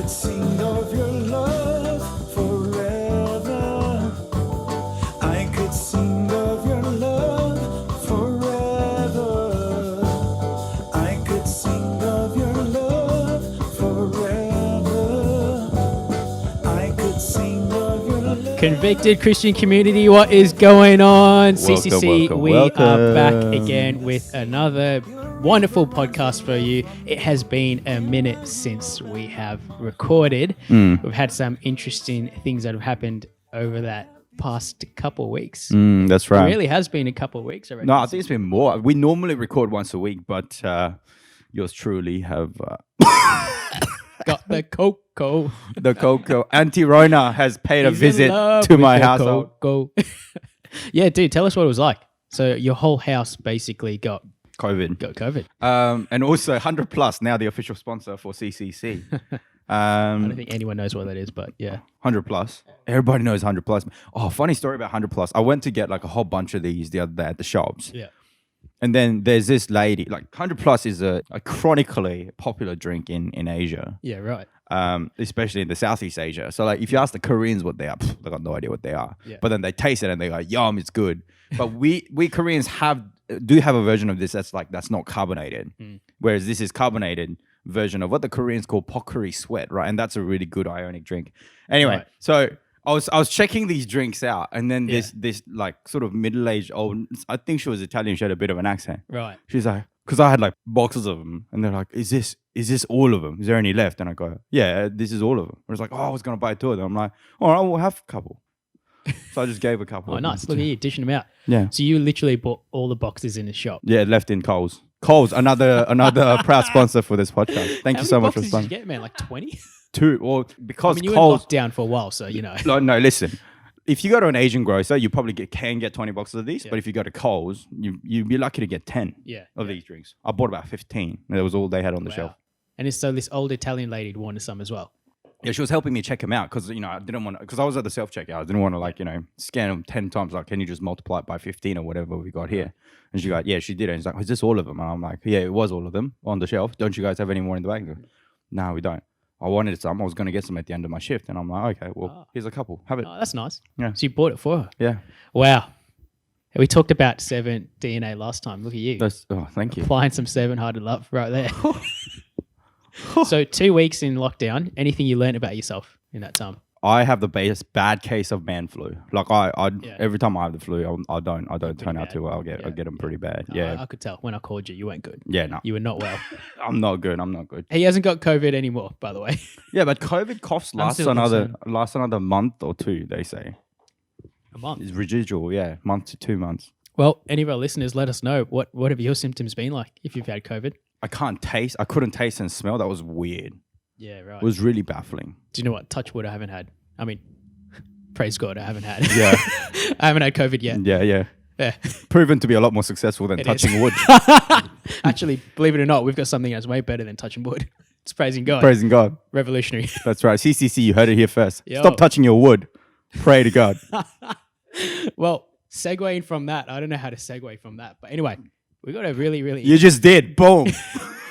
could sing of your love forever. I could sing of your love forever. I could sing of your love forever. I could sing of your love. Convicted Christian community, what is going on? CCC, welcome, we welcome. are back again with another wonderful podcast for you. It has been a minute since we have recorded. We've had some interesting things that have happened over that past couple of weeks. That's It right. really has been a couple of weeks already. No, I think it's been more. We normally record once a week, but yours truly have Got the cocoa. the Coco. Auntie Rona has paid a He's in visit love to with my the household. cocoa. Yeah, dude, tell us what it was like. So your whole house basically got COVID. COVID. And also 100 Plus, now the official sponsor for CCC. I don't think anyone knows what that is, but yeah. 100 Plus. Everybody knows 100 Plus. Oh, funny story about 100 Plus. I went to get like a whole bunch of these the other day at the shops. Yeah. And then there's this lady, like 100 Plus is a chronically popular drink in Asia. Yeah, right. Especially in the Southeast Asia. So like if you ask the Koreans what they are, they got no idea what they are. Yeah. But then they taste it and they go, yum, it's good. But we Koreans do have a version of this that's not carbonated. Whereas this is carbonated version of what the Koreans call pokuri sweat, right? And that's a really good ionic drink. Anyway, Right. so I was checking these drinks out, and then this like sort of middle-aged old, I think she was Italian, she had a bit of an accent. Right. She's like, because I had like boxes of them, and they're like, is this all of them? Is there any left? And I go, yeah, this is all of them. I was like, oh, I was gonna buy two of them. I'm like, all right, we'll have a couple. So I just gave a couple. Oh, of nice. them. Look at you dishing them out. Yeah, So you literally bought all the boxes in the shop. yeah, left in Coles. Coles, another proud sponsor for this podcast. Thank How you so many much for boxes did you sponsoring. get, man? Like 20? Two, well, I because mean, you were in Coles. lockdown for a while, so you know. No, listen. If you go to an Asian grocer, you probably can get 20 boxes of these. Yeah. But if you go to Coles, you'd be lucky to get 10 Yeah. of these drinks. I bought about 15. That was all they had on the shelf. Wow. And so this old Italian lady wanted some as well. Yeah, she was helping me check them out because, I didn't want to, because I was at the self-checkout. I didn't want to, scan them 10 times. Like, can you just multiply it by 15 or whatever we got here? And she got, yeah, she did it. And she's like, is this all of them? And I'm like, yeah, it was all of them on the shelf. Don't you guys have any more in the bag? No, we don't. I wanted some. I was going to get some at the end of my shift. And I'm like, okay, well, here's a couple. Have it. Oh, that's nice. Yeah. So you bought it for her. Yeah. Wow. We talked about 7 DNA last time. Look at you. Thank you. Applying some 7-hearted love right there. So 2 weeks in lockdown. Anything you learned about yourself in that time? I have the bad case of man flu. Like Yeah. every time I have the flu, I don't turn out bad. too well. I get them pretty bad. Yeah. I could tell when I called you. You weren't good. Yeah, no. You were not well. I'm not good. He hasn't got COVID anymore, by the way. Yeah, but COVID coughs lasts still another month or two, they say. A month. It's residual, yeah. Month to 2 months. Well, any of our listeners, let us know what have your symptoms been like if you've had COVID? I couldn't taste and smell. That was weird. Yeah, right. It was really baffling. Do you know what? Touch wood, I haven't had. I mean, praise God, I haven't had. Yeah. I haven't had COVID yet. Yeah. Yeah. Proven to be a lot more successful than It touching is. wood. Actually, believe it or not, we've got something that's way better than touching wood. It's praising God. Praising God. Revolutionary. That's right. CCC, you heard it here first. Yo. Stop touching your wood. Pray to God. Well, segueing from that, I don't know how to segue from that. But anyway, we got a really, really You just did. Boom.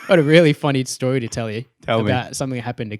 got a really funny story to tell you. Tell me. About something that happened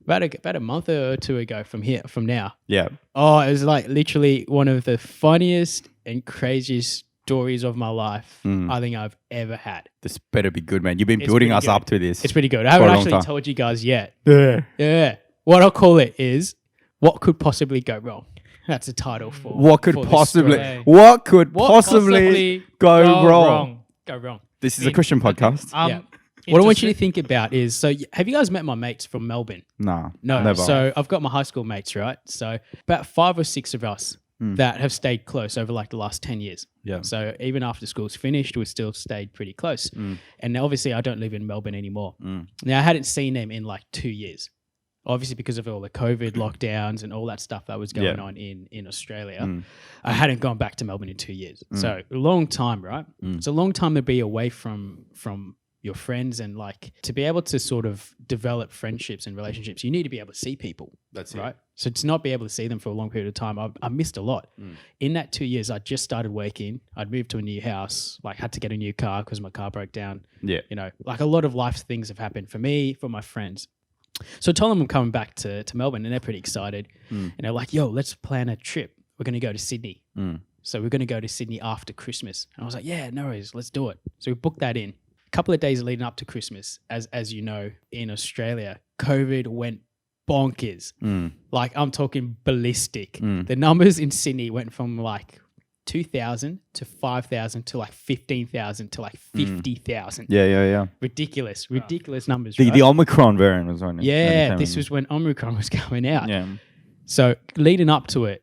about a month or two ago from now. Yeah. Oh, it was like literally one of the funniest and craziest stories of my life I think I've ever had. This better be good, man. You've been It's building pretty us good. up to this. It's pretty good. I For a haven't long actually time. told you guys yet. Yeah. Yeah. What I'll call it is what could possibly go wrong. That's the title for What could for this possibly story. what could What possibly go wrong? Go wrong. This is a Christian podcast. Yeah. What I want you to think about is, so have you guys met my mates from Melbourne? No. No. Never. So I've got my high school mates, right? So about 5 or 6 of us that have stayed close over like the last 10 years. Yeah. So even after school's finished, we've still stayed pretty close. And now obviously I don't live in Melbourne anymore. Now I hadn't seen them in like 2 years. Obviously because of all the COVID lockdowns and all that stuff that was going on in Australia. I hadn't gone back to Melbourne in 2 years. So a long time, right? It's a long time to be away from your friends, and like to be able to sort of develop friendships and relationships, you need to be able to see people. That's it. Right. So to not be able to see them for a long period of time, I missed a lot. In that 2 years, I just started working. I'd moved to a new house, like had to get a new car because my car broke down. Yeah. You know, like a lot of life things have happened for me, for my friends. So I told them I'm coming back to Melbourne, and they're pretty excited. And they're like, yo, let's plan a trip. We're going to go to Sydney. So we're going to go to Sydney after Christmas. And I was like, yeah, no worries, let's do it. So we booked that in. A couple of days leading up to Christmas, as you know, in Australia, COVID went bonkers. Like, I'm talking ballistic. The numbers in Sydney went from like 2,000 to 5,000 to like 15,000 to like 50,000. Yeah. Ridiculous numbers. The right? Omicron variant was on it. Yeah, this was when Omicron was coming out. Yeah. So leading up to it,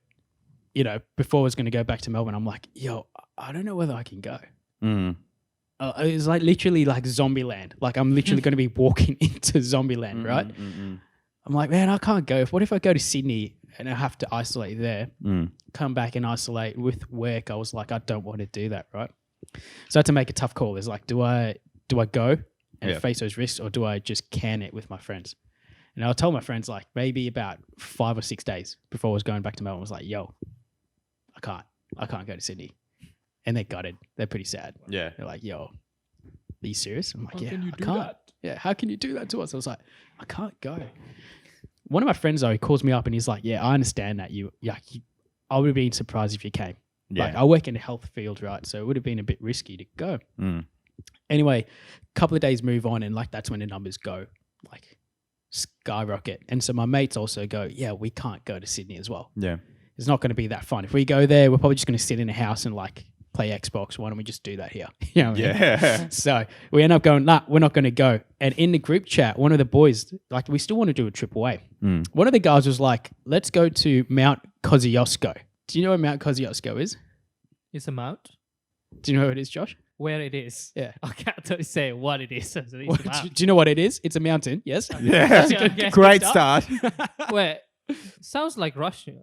you know, before I was going to go back to Melbourne, I'm like, yo, I don't know whether I can go. It was like literally like zombie land. Like, I'm literally going to be walking into zombie land, right? I'm like, man, I can't go. What if I go to Sydney and I have to isolate there, come back and isolate with work? I was like, I don't want to do that, right? So I had to make a tough call. It's like, do I go and face those risks, or do I just can it with my friends? And I told my friends, like, maybe about 5 or 6 days before I was going back to Melbourne, I was like, yo, I can't go to Sydney. And they gutted. They're pretty sad. Yeah. They're like, yo, are you serious? I'm like, How yeah, can you I do can't. that? Yeah, how can you do that to us? I was like, I can't go. One of my friends, though, he calls me up and he's like, yeah, I understand that I would have been surprised if you came. Yeah. Like, I work in the health field, right? So it would have been a bit risky to go. Anyway, a couple of days move on, and like, that's when the numbers go like skyrocket. And so my mates also go, yeah, we can't go to Sydney as well. Yeah. It's not going to be that fun. If we go there, we're probably just going to sit in a house and like play Xbox. Why don't we just do that here? You know what I mean? So we end up going, nah, we're not going to go. And in the group chat, one of the boys, like, we still want to do a trip away. One of the guys was like, let's go to Mount Kosciuszko. Do you know where Mount Kosciuszko is? It's a mount. Do you know where it is, Josh? Where it is. Yeah. I can't say what it is. So it's a Do mount. you know what it is? It's a mountain. Yes. Yeah. Okay. Great start. Where? Sounds like Russia.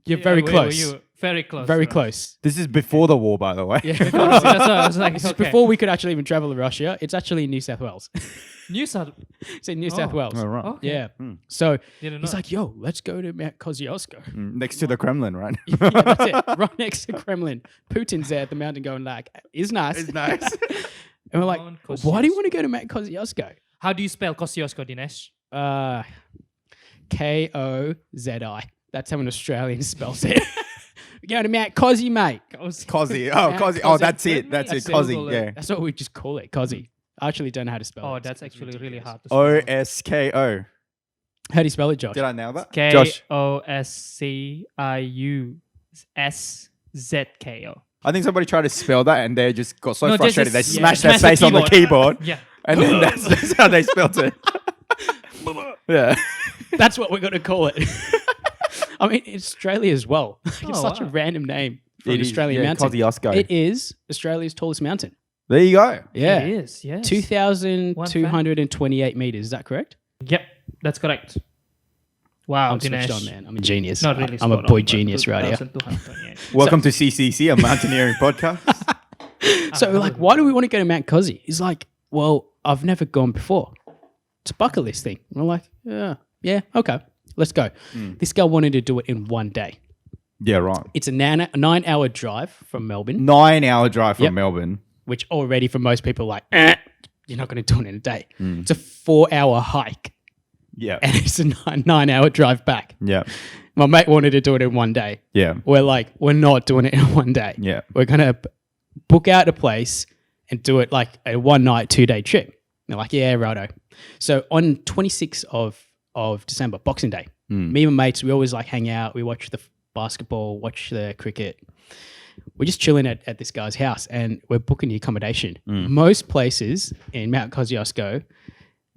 You're very where close. were you? Very close. Very to close. This is before the war, by the way. Yeah. Russia. That's what I was like. This is Okay. before we could actually even travel to Russia. It's actually in New South Wales. New South. It's in New South Wales. Oh, right. Okay. Yeah. So Didn't he's know. like, yo, let's go to Mount Kosciuszko. Next to the Kremlin, right? Yeah, that's it. Right next to Kremlin. Putin's there at the mountain going like, it's nice. It's nice. And we're like, Mount why do you want to go to Mount Kosciuszko? How do you spell Kosciuszko, Dinesh? Kozi. That's how an Australian spells it. We're going to Mount Kosci, mate. Cozzy. Oh, Yeah, Cozzy. Cozzy. Oh, that's it. That's it. That's it. Cozzy. Yeah. That's what we just call it, Kosci. I actually don't know how to spell Oh, it. that's actually really hard to O spell. S K O. How do you spell it, Josh? Did I nail that? Josh. Kosciuszko. I think somebody tried to spell that and they just got so No, just- frustrated they just- smashed yeah, their smash face the on the keyboard. Yeah. And then that's how they spelled it. Yeah. That's what we're going to call it. I mean, in Australia as well. It's Oh, such a wow. random name for an It is, Australian yeah, mountain. Kosciuszko. It is Australia's tallest mountain. There you go. Yeah. It is, yes. 2,228 meters. Is that correct? Yep, that's correct. Wow, I'm switched Dinesh. on, man. I'm a genius. Not really I'm a spot boy on, but genius right here. 2,228. Welcome to CCC, a mountaineering podcast. So we're like, why do we want to go to Mount Kosci? He's like, well, I've never gone before. It's a bucket list thing. And we're like, yeah, okay, let's go. This guy wanted to do it in one day. Yeah, right. It's a 9-hour drive from Melbourne, 9-hour drive from Yep. Melbourne. which already for most people are like, you're not going to do it in a day. It's a 4-hour hike Yeah. and it's a 9-hour drive back. Yeah. My mate wanted to do it in one day. Yeah. We're like, we're not doing it in one day. Yeah. We're going to book out a place and do it like a 1-night, 2-day trip. They're like, yeah, righto. So on 26th of December, Boxing Day, me and my mates, we always like hang out. We watch the basketball, watch the cricket. We're just chilling at this guy's house and we're booking the accommodation. Most places in Mount Kosciuszko,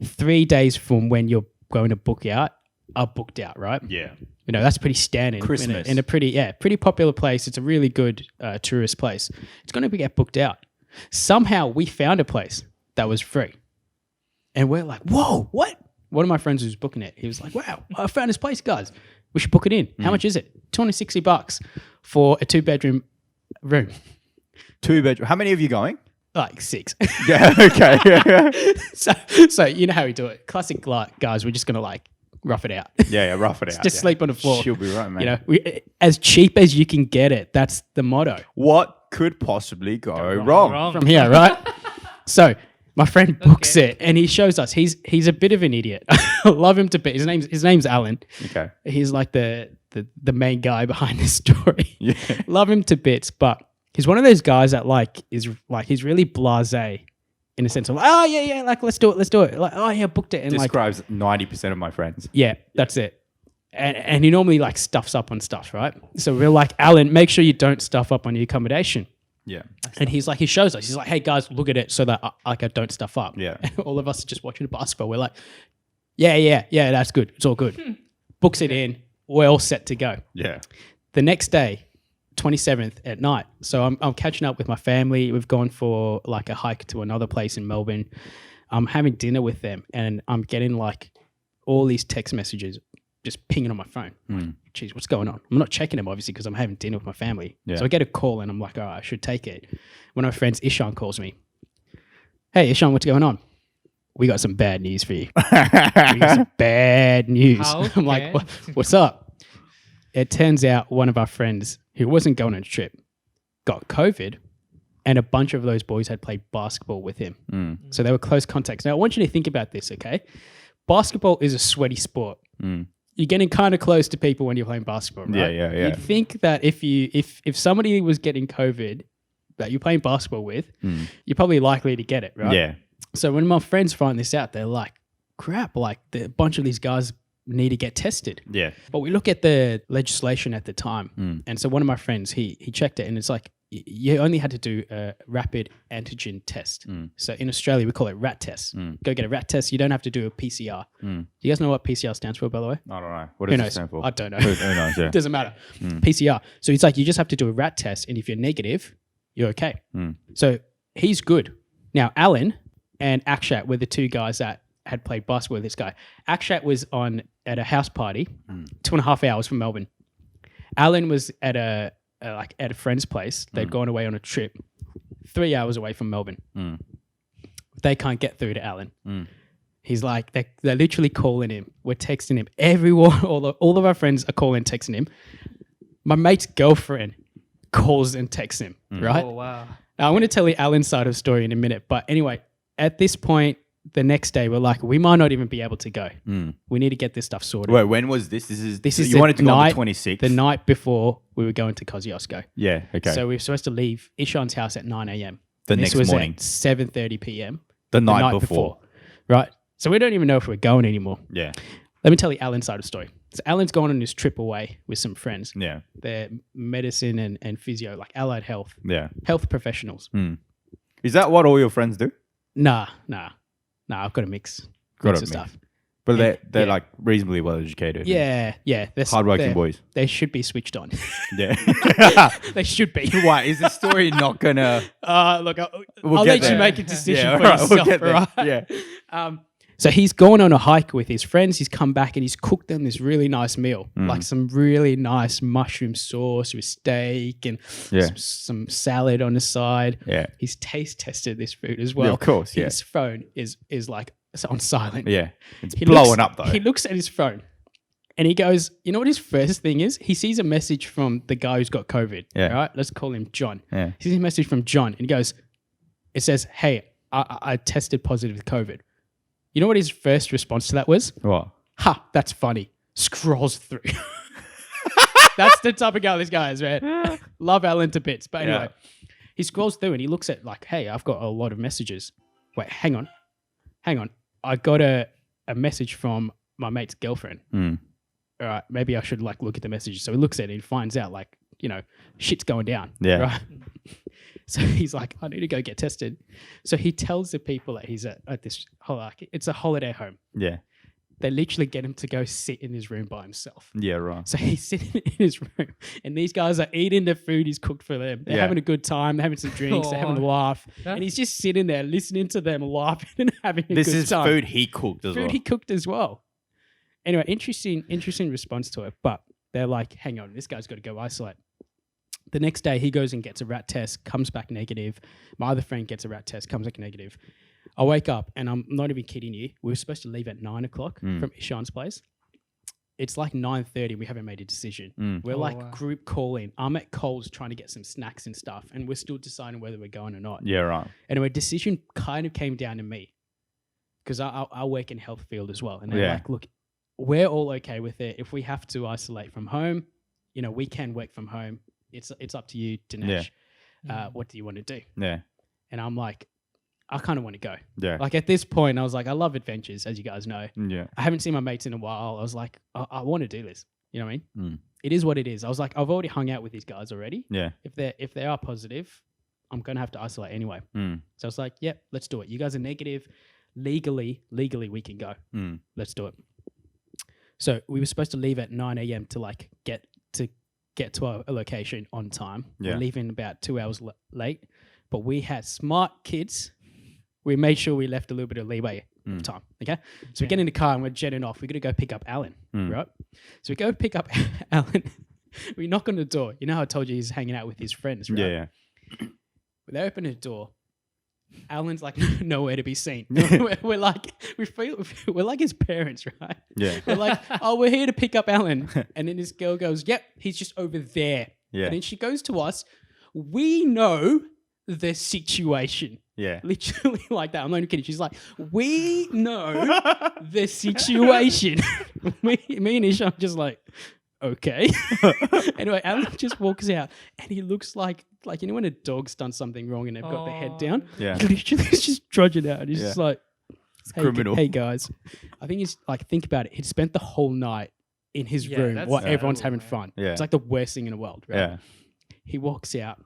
3 days from when you're going to book out are booked out, right? Yeah. You know, that's pretty standard. Christmas. In a pretty popular place. It's a really good tourist place. It's going to get booked out. Somehow we found a place that was free. And we're like, whoa, what? One of my friends who's booking it, he was like, wow, I found this place, guys. We should book it in. How much is it? $260 for a 2-bedroom room. 2-bedroom. How many of you going? Like 6. Yeah. Okay. Yeah. so you know how we do it. Classic guys, we're just going to like rough it out. Yeah. Rough it out. Just yeah. sleep on the floor. She'll be right, man. You know, as cheap as you can get it. That's the motto. What could possibly go wrong? From here, right? So My friend books it and he shows us. He's a bit of an idiot. I love him to bit. His name's Alan. Okay. He's like the main guy behind this story. Yeah. Love him to bits, but he's one of those guys that he's really blasé in a sense of oh yeah, like let's do it. Like, oh yeah, booked it. And Describes 90% of my friends. yeah, that's it. And he normally like stuffs up on stuff, right? So we're like, Alan, make sure you don't stuff up on your accommodation. Yeah. And he's like, he shows us. He's like, hey guys, look at it so that I don't stuff up. Yeah. And all of us are just watching the basketball. We're like, yeah, that's good. It's all good. Books it in. We're all set to go. Yeah. The next day, 27th at night. So I'm catching up with my family. We've gone for like a hike to another place in Melbourne. I'm having dinner with them and I'm getting like all these text messages just pinging on my phone. Like, geez, what's going on? I'm not checking them obviously because I'm having dinner with my family. Yeah. So I get a call and I'm like, all right, I should take it. One of my friends, Ishan, calls me. Hey, Ishan, what's going on? We got some bad news for you. We got some bad news. How? I'm like, what's up? It turns out one of our friends who wasn't going on a trip got COVID and a bunch of those boys had played basketball with him. So they were close contacts. Now, I want you to think about this, okay? Basketball is a sweaty sport. You're getting kind of close to people when you're playing basketball, right? Yeah. You'd think that if somebody was getting COVID that you're playing basketball with, you're probably likely to get it, right? Yeah. So when my friends find this out, they're like, crap, like a bunch of these guys need to get tested. Yeah. But we look at the legislation at the time. And so one of my friends, he checked it and it's like, you only had to do a rapid antigen test. So in Australia, we call it RAT test. Go get a RAT test. You don't have to do a PCR. Do you guys know what PCR stands for, by the way? I don't know. What Who does it knows? stand for? I don't know. Who knows? Yeah. It doesn't matter. PCR. So it's like you just have to do a RAT test, and if you're negative, you're okay. So he's good. Now, Alan and Akshat were the two guys that had played basketball with this guy. Akshat was at a house party 2.5 hours from Melbourne. Alan was at a friend's place. They'd gone away on a trip 3 hours away from Melbourne. They can't get through to Alan. He's like, they're literally calling him. We're texting him. Everyone, all of our friends are calling, texting him. My mate's girlfriend calls and texts him, right? Oh, wow. Now, I'm going to tell you Alan's side of the story in a minute. But anyway, at this point, the next day, we're like, we might not even be able to go. We need to get this stuff sorted. Wait, when was this? This is the you wanted to go on night- the 26th? The night before we were going to Kosciuszko. Yeah, okay. So we were supposed to leave Ishan's house at 9 a.m. The And next this was morning. at 7:30 p.m. the night before. Right? So we don't even know if we're going anymore. Yeah. Let me tell you Alan's side of the story. So Alan's gone on his trip away with some friends. Yeah. They're medicine and physio, like allied health, Yeah. health professionals. Is that what all your friends do? Nah, I've got a mix. Got Mix it, of mix. stuff. But they're Yeah. like reasonably well educated. Yeah. They're Hardworking boys. They should be switched on. Yeah. They should be. Why? Is the story not gonna Look, We'll I'll get let you there. make a decision Yeah, for all right, we'll yourself, get there. right? Yeah. So he's gone on a hike with his friends. He's come back and he's cooked them this really nice meal, like some really nice mushroom sauce with steak and Yeah. some salad on the side. Yeah. He's taste tested this food as well. of course, yeah. His phone is like it's on silent. Yeah. It's He blowing looks- up though. He looks at his phone and he goes, you know what his first thing is? He sees a message from the guy who's got COVID. Yeah. Right? Let's call him John. Yeah. He sees a message from John and he goes, it says, hey, I tested positive with COVID. You know what his first response to that was? What? Ha, that's funny. Scrolls through. That's the type of guy this guy is, man. Love Alan to bits. But anyway, he scrolls through and he looks at like, hey, I've got a lot of messages. Wait, hang on. I got a message from my mate's girlfriend. All right, maybe I should like look at the messages. So he looks at it and finds out like, you know, shit's going down. Yeah. Right? So he's like, I need to go get tested. So he tells the people that he's at this, it's a holiday home. Yeah. They literally get him to go sit in his room by himself. Yeah, right. So he's sitting in his room and these guys are eating the food he's cooked for them. They're Yeah. having a good time. They're having some drinks. They're having a laugh. And he's just sitting there listening to them laughing and having a This good is time. food he cooked as Food well. he cooked as well. Anyway, interesting response to it. But they're like, hang on, this guy's got to go isolate. The next day, he goes and gets a rat test, comes back negative. My other friend gets a rat test, comes back negative. I wake up, and I'm not even kidding you. We were supposed to leave at 9 o'clock from Ishan's place. it's like 9:30. We haven't made a decision. We're Oh, like wow. group calling. I'm at Coles trying to get some snacks and stuff, and we're still deciding whether we're going or not. Yeah, right. Anyway, decision kind of came down to me because I work in health field as well, and they're Yeah. like, look, we're all okay with it. If we have to isolate from home, we can work from home. It's up to you, Dinesh. What do you want to do? Yeah. And I'm like, I kind of want to go. Yeah. Like at this point, I was like, I love adventures, as you guys know. Yeah. I haven't seen my mates in a while. I was like, I want to do this. You know what I mean? Mm. It is what it is. I was like, I've already hung out with these guys already. Yeah. If they are positive, I'm gonna have to isolate anyway. Mm. So I was like, yep, let's do it. You guys are negative. Legally, we can go. Mm. Let's do it. So we were supposed to leave at 9 a.m. to like get to our location on time. Yeah. We're leaving about 2 hours late, but we had smart kids. We made sure we left a little bit of leeway of time. Okay. So we get in the car and we're jetting off. We're going to go pick up Alan, right? So we go pick up Alan. We knock on the door. You know how I told you he's hanging out with his friends, right? Yeah. They open the door. Alan's like nowhere to be seen. we're like we're like his parents, right? Yeah. We're like, oh, we're here to pick up Alan. And then this girl goes, yep, he's just over there. Yeah. And then she goes to us. We know the situation. Yeah. Literally like that. I'm not even kidding. She's like, we know the situation. me and Isha are just like, okay. Anyway, Alan just walks out and he looks like when a dog's done something wrong and they've got their head down. Yeah. He literally is just trudging out. And he's just like, hey, criminal. Hey guys. I think he's like, think about it. He'd spent the whole night in his room that's while everyone's terrible, having man. fun. Yeah. It's like the worst thing in the world, right? Yeah. He walks out.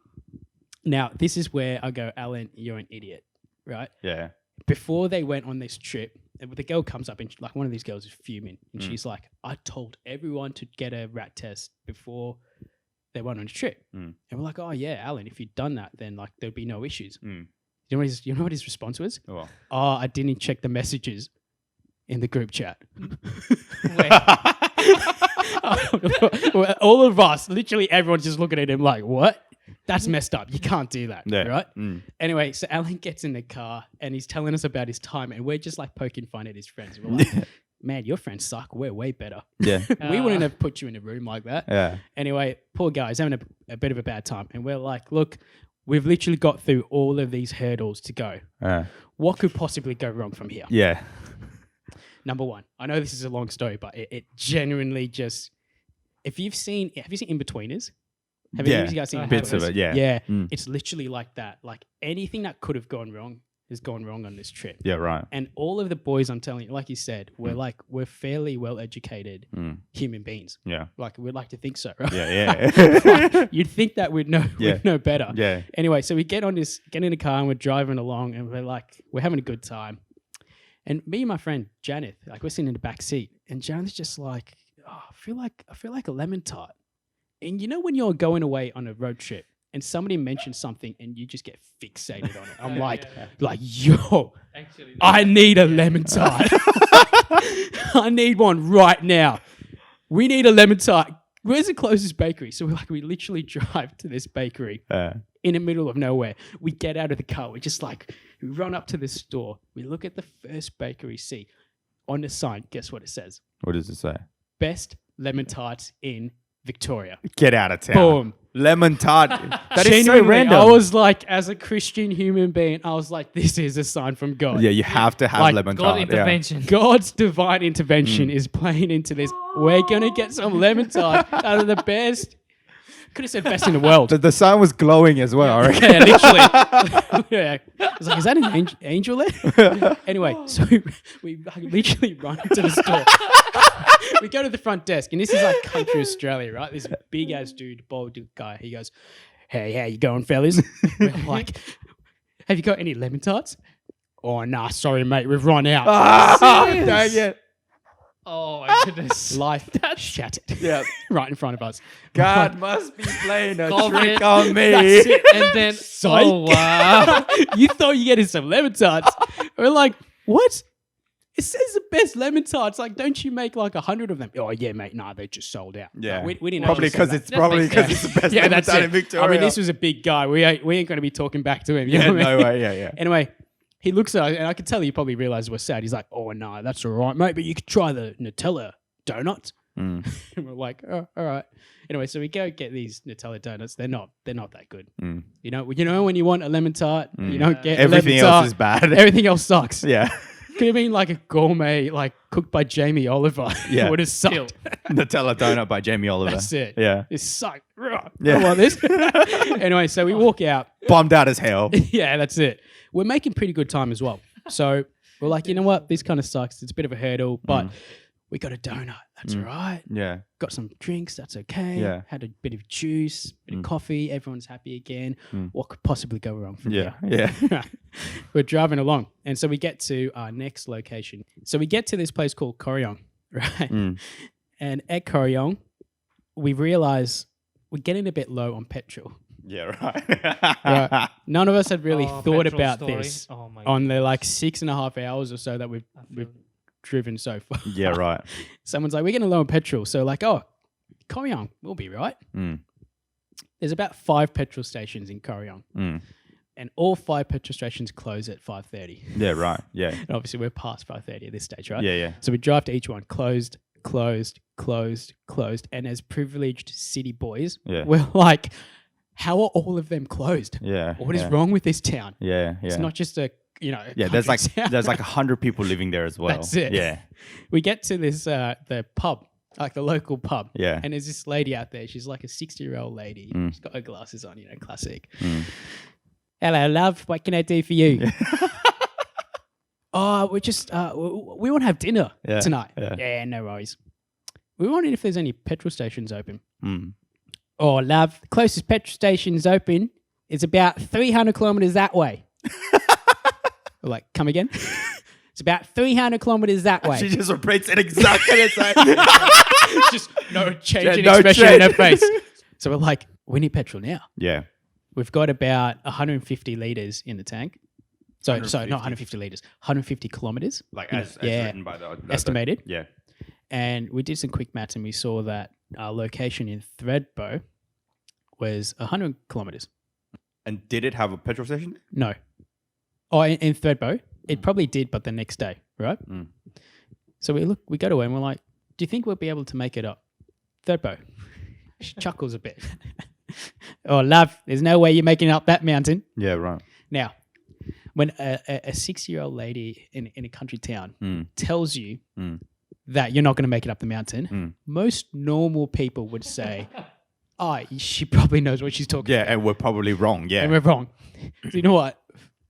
Now, this is where I go, Alan, you're an idiot, right? Yeah. Before they went on this trip, the girl comes up and like one of these girls is fuming. And she's like, I told everyone to get a rat test before they went on a trip. And we're like, oh yeah, Alan, if you'd done that, then like there'd be no issues. You know what his response was? Well. Oh, I didn't check the messages in the group chat. All of us, literally everyone's just looking at him like, what? That's messed up. You can't do that, Yeah. right? Mm. Anyway, so Alan gets in the car and he's telling us about his time and we're just like poking fun at his friends. We're like, man, your friends suck. We're way better. Yeah. We wouldn't have put you in a room like that. Yeah. Anyway, poor guy's having a bit of a bad time. And we're like, look, we've literally got through all of these hurdles to go. What could possibly go wrong from here? Yeah. Number one, I know this is a long story, but it genuinely just, have you seen In-Betweeners? Have any of you guys seen Bits In-Betweeners? of it, yeah. Yeah, Mm. it's literally like that. Like anything that could have gone wrong has gone wrong on this trip. Yeah, right. And all of the boys, I'm telling you, like you said, we're fairly well educated human beings. Yeah. Like we'd like to think so, right? Yeah, yeah. You'd think that we'd know better. Yeah. Anyway, so we get in the car and we're driving along and we're having a good time. And me and my friend Janeth, like we're sitting in the back seat, and Janeth's just like, oh, I feel like a lemon tart. And you know when you're going away on a road trip and somebody mentions something and you just get fixated on it. I'm like, yo, Actually, I need a lemon tart. I need one right now. We need a lemon tart. Where's the closest bakery? So we literally drive to this bakery in the middle of nowhere. We get out of the car. We run up to the store. We look at the first bakery see on the sign. Guess what it says? What does it say? Best lemon tarts in Victoria. Get out of town. Boom. Lemon tart. That is so Genuinely, random. I was like, as a Christian human being, I was like, this is a sign from God. Yeah, you have to have Like, lemon God tart. intervention. God's divine intervention is playing into this. We're going to get some lemon tart out of the best. Could have said best in the world. The sign was glowing as well, I reckon. Yeah, literally. Yeah. I was like, is that an angel there? Anyway, so we literally run to the store. We go to the front desk, and this is like country Australia, right? This big ass dude, bald guy. He goes, hey, how you going, fellas? We're like, have you got any lemon tarts? Oh, nah, sorry, mate. We've run out. Dang it. Oh my goodness. Life shattered. Yeah. Right in front of us. God must be playing a COVID. trick on me. That's it. And then, Psych. oh wow. You thought you getting some lemon tarts. We're like, what? It says the best lemon tarts. Like, don't you make like 100 of them? Oh yeah, mate. Nah, they just sold out. Yeah. Like, we didn't Probably actually say because that. it's the best Yeah, lemon that's tart it. in Victoria. I mean, this was a big guy. We ain't going to be talking back to him. You yeah, know what I no mean? way. Yeah, yeah. Anyway, he looks at us, and I could tell he probably realized we're sad. He's like, oh no, that's all right, mate. But you could try the Nutella donut. Mm. And we're like, oh, all right. Anyway, so we go get these Nutella donuts. They're not that good. Mm. You know when you want a lemon tart, you don't get a Everything lemon else tart. is bad. Everything else sucks. Yeah. Could have been like a gourmet, like cooked by Jamie Oliver. Yeah. It would have sucked. Nutella donut by Jamie Oliver. That's it. Yeah. It sucked. Yeah. Yeah. I want this. Anyway, so we walk out. Bombed out as hell. Yeah, that's it. We're making pretty good time as well. So we're like, you know what? This kind of sucks. It's a bit of a hurdle, but we got a donut. That's all right. Yeah. Got some drinks. That's okay. Yeah. Had a bit of juice, bit of coffee. Everyone's happy again. What could possibly go wrong from Yeah. here? Yeah. We're driving along. And so we get to our next location. So we get to this place called Koryong, right? And at Koryong, we realize we're getting a bit low on petrol. Yeah, right. Right. None of us had really Oh, thought petrol about story. this Oh my on the like 6.5 hours or so that we've driven so far. Yeah, right. Someone's like, we're getting low on petrol. So like, oh, Koryong, we'll be right. Mm. There's about 5 petrol stations in Koryong. Mm. And all 5 petrol stations close at 5:30. Yeah, right. Yeah. And obviously we're past 5:30 at this stage, right? Yeah, yeah. So we drive to each one, closed. And as privileged city boys, Yeah. we're like, how are all of them closed? Yeah. What is yeah. wrong with this town? Yeah, yeah. It's not just a, Yeah, there's like country town. there's like 100 people living there as well. That's it. Yeah. We get to this the pub, like the local pub. Yeah. And there's this lady out there. She's like a 60-year-old lady. Mm. She's got her glasses on, classic. Mm. Hello, love. What can I do for you? Oh, we're just we want to have dinner Yeah, tonight. yeah. Yeah, no worries. We wondered if there's any petrol stations open. Mm. Oh, love. The closest petrol station's open is about 300 kilometers that way. We're like, come again? It's about 300 kilometers that way. She just repeats it exactly the same. Just no change in no expression in her change. face. So we're like, we need petrol now. Yeah. We've got about 150 liters in the tank. So not 150. 150 liters, 150 kilometers. Like as Yeah. written by the Estimated. Yeah. And we did some quick maths and we saw that our location in Thredbo was 100 kilometers. And did it have a petrol station? No. Oh, in Thredbo, it probably did, but the next day, right? Mm. So we go to her and we're like, do you think we'll be able to make it up? Thredbo. She chuckles a bit. Oh, love, there's no way you're making up that mountain. Yeah, right. Now, when a 6-year-old lady in a country town tells you that you're not going to make it up the mountain, most normal people would say, oh, she probably knows what she's talking Yeah, about. and we're probably wrong. Yeah. And we're wrong. So you know what?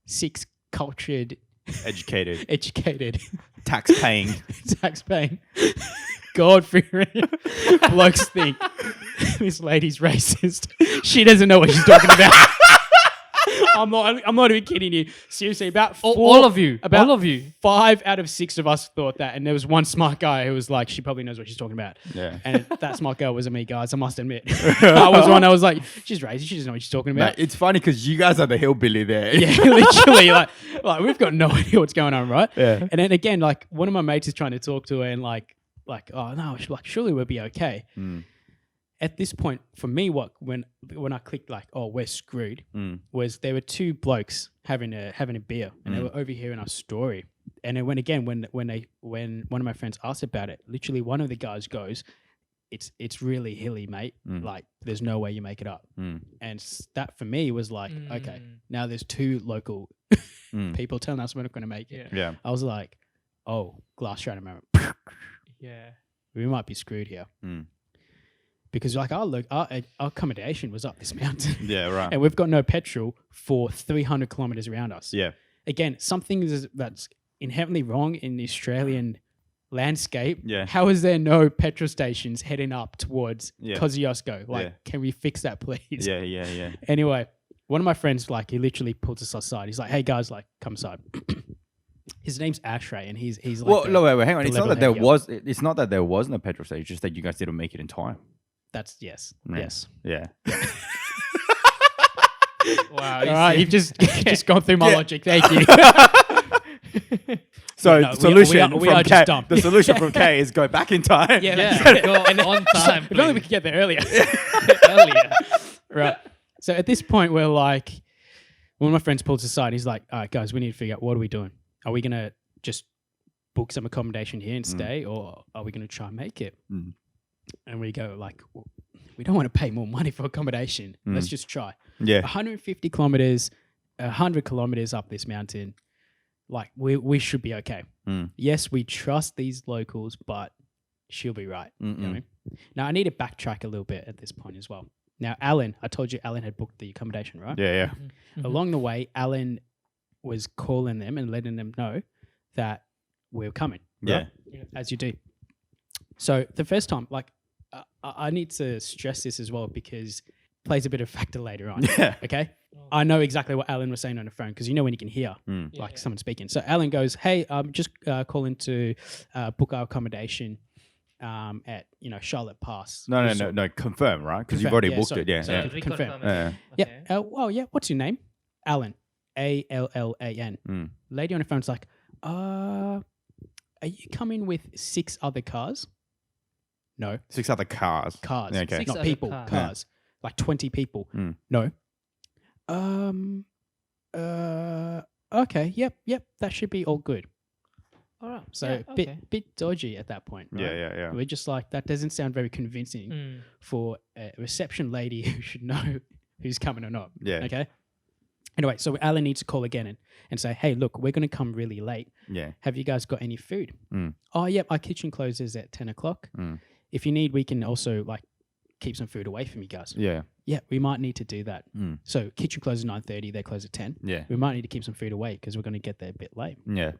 6 cultured, Educated, educated, tax paying. tax-paying, God-fearing blokes think this lady's racist. She doesn't know what she's talking about. I'm not even kidding you. Seriously, about all of you. About All of you. 5 out of 6 of us thought that, and there was one smart guy who was like, "She probably knows what she's talking about." Yeah. And that smart guy wasn't me, guys. I must admit, I was one. I was like, "She's racist. She doesn't know what she's talking about." Mate, it's funny because you guys are the hillbilly there. Yeah, literally, like we've got no idea what's going on, right? Yeah. And then again, like one of my mates is trying to talk to her, and like, oh no, surely we'll be okay. At this point, for me, when I clicked like, oh, we're screwed, was there were 2 blokes having a beer, and they were overhearing our story. And then when one of my friends asked about it, literally one of the guys goes, "It's really hilly, mate. Like, there's no way you make it up." And that for me was like, okay, now there's 2 local people telling us we're not going to make it. Yeah. I was like, oh, glass shattered moment. Yeah. We might be screwed here. Because like our accommodation was up this mountain. Yeah, right. And we've got no petrol for 300 kilometers around us. Yeah. Again, something that's inherently wrong in the Australian landscape. Yeah. How is there no petrol stations heading up towards Yeah. Kosciuszko? Like, Yeah. can we fix that, please? Yeah. Anyway, one of my friends, like, he literally pulls us aside. He's like, "Hey guys, like, come aside." His name's Ashray, and he's like, Well, no, wait, hang on. the It's not level that there head, yeah. was. It's not that there wasn't a petrol station. It's just that you guys didn't make it in time. that's yes, Yeah. yes. Yeah. Wow. All right, you've just gone through my Yeah. logic. Thank you. So No, the solution we from are K, just dumb. the solution from K is go back in time. Yeah, Yeah. Go on time. if only we please. could get there earlier. Earlier. Right. So at this point, we're like, one of my friends pulls us aside. He's like, "All right, guys, we need to figure out what are we doing. Are we gonna just book some accommodation here and stay, or are we gonna try and make it?" and we go like, we don't want to pay more money for accommodation. Let's just try. Yeah. 150 kilometers, 100 kilometers up this mountain. Like we should be okay. Yes, we trust these locals, but she'll be right. You know what I mean? Now I need to backtrack a little bit at this point as well. Now, Alan, I told you Alan had booked the accommodation, right? Yeah. Along the way, Alan was calling them and letting them know that we're coming. Yeah. Right? As you do. So the first time, like, I need to stress this as well because it plays a bit of factor later on. Yeah. Okay. I know exactly what Alan was saying on the phone because you know when you can hear like someone speaking. So Alan goes, "Hey, I'm just calling to book our accommodation at Charlotte Pass." No. Confirm, right? Because you've already booked sorry. it. Yeah. Sorry. Yeah. Confirm. Yeah. Yeah. Well, yeah. What's your name? Alan. Allan. Lady on the phone's like, are you coming with 6 other cars? No. 6 other cars. Cars. Yeah, okay. 6 Not not other people. cars. Cars. Like 20 people. No. Okay. Yep. That should be all good. All right. So bit dodgy at that point. Right? Yeah. We're just like, that doesn't sound very convincing for a reception lady who should know who's coming or not. Yeah. Okay. Anyway, so Alan needs to call again and say, "Hey, look, we're going to come really late. Yeah. Have you guys got any food?" Oh, yep, our kitchen closes at 10 o'clock. If you need, we can also like keep some food away from you guys. Yeah. Yeah, we might need to do that. So kitchen closes 9:30, they close at 10. Yeah. We might need to keep some food away because we're going to get there a bit late. Yeah.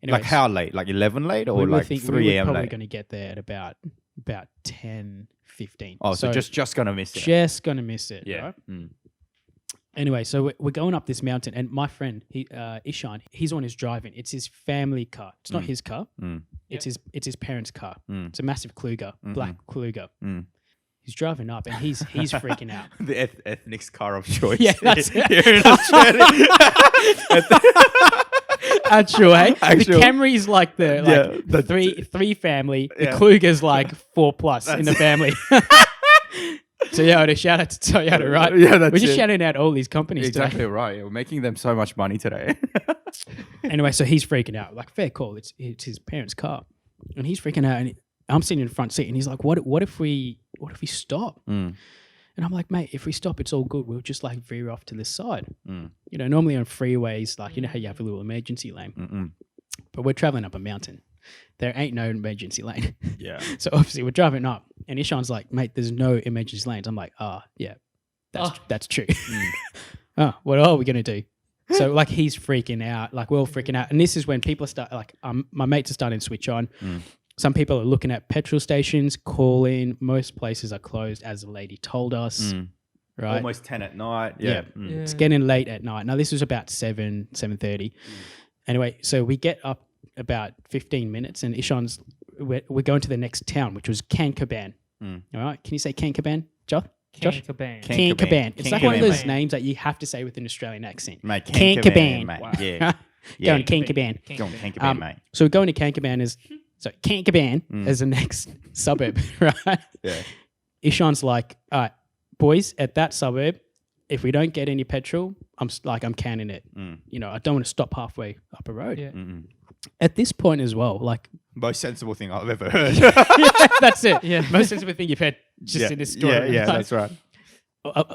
Anyway, Like how late? Like 11 late or we like think 3 we're a.m. probably late? going to get there at about 10:15. Oh, so just gonna miss it. Just going to miss it. Yeah. Right? Anyway, so we're going up this mountain, and my friend, Ishan, he's on his driving. It's his family car. It's not his car. It's his parents' car. It's a massive Kluger, black Kluger. He's driving up, and he's freaking out. The ethnic's car of choice. Yeah, that's it. Here in Australia. Actual, hey? Actual. The Camry's like the three family. The Kluger's like 4+ in the family. Toyota, shout out to Toyota, right? Yeah, that's We're just it. shouting out all these companies Exactly today. right. We're making them so much money today. Anyway, so he's freaking out. Like, fair call. It's his parents' car, and he's freaking out. And I'm sitting in the front seat, and he's like, "What if we stop?" And I'm like, "Mate, if we stop, it's all good. We'll just like veer off to the side." Normally on freeways, like how you have a little emergency lane, but we're traveling up a mountain. There ain't no emergency lane. Yeah. So obviously we're driving up, and Ishan's like, "Mate, there's no emergency lanes." I'm like, yeah, that's true." What are we gonna do? So like he's freaking out, like we're all freaking out, and this is when people start like my mates are starting to switch on. Some people are looking at petrol stations, calling. Most places are closed, as the lady told us. Right, Almost 10 at night. Yeah. It's getting late at night. Now this was about 7:30. Anyway, so we get up about 15 minutes, and Ishan's we're going to the next town, which was Kankaban. All right, can you say Kankaban, Josh? Kankaban. Kankaban. It's like one of those Kankaban. names that you have to say with an Australian accent. Mate, Kankaban. mate. Wow. Yeah. Going Kankaban. Go on, Kankaban, mate. So we're going to Kankaban Kankaban as the next suburb, right? Yeah. Ishan's like, "All right, boys, at that suburb, if we don't get any petrol, I'm canning it. I don't want to stop halfway up a road." Yeah. At this point as well, like Most sensible thing I've ever heard. that's it. Yeah. Most sensible thing you've heard just in this story. Yeah, Like, that's right.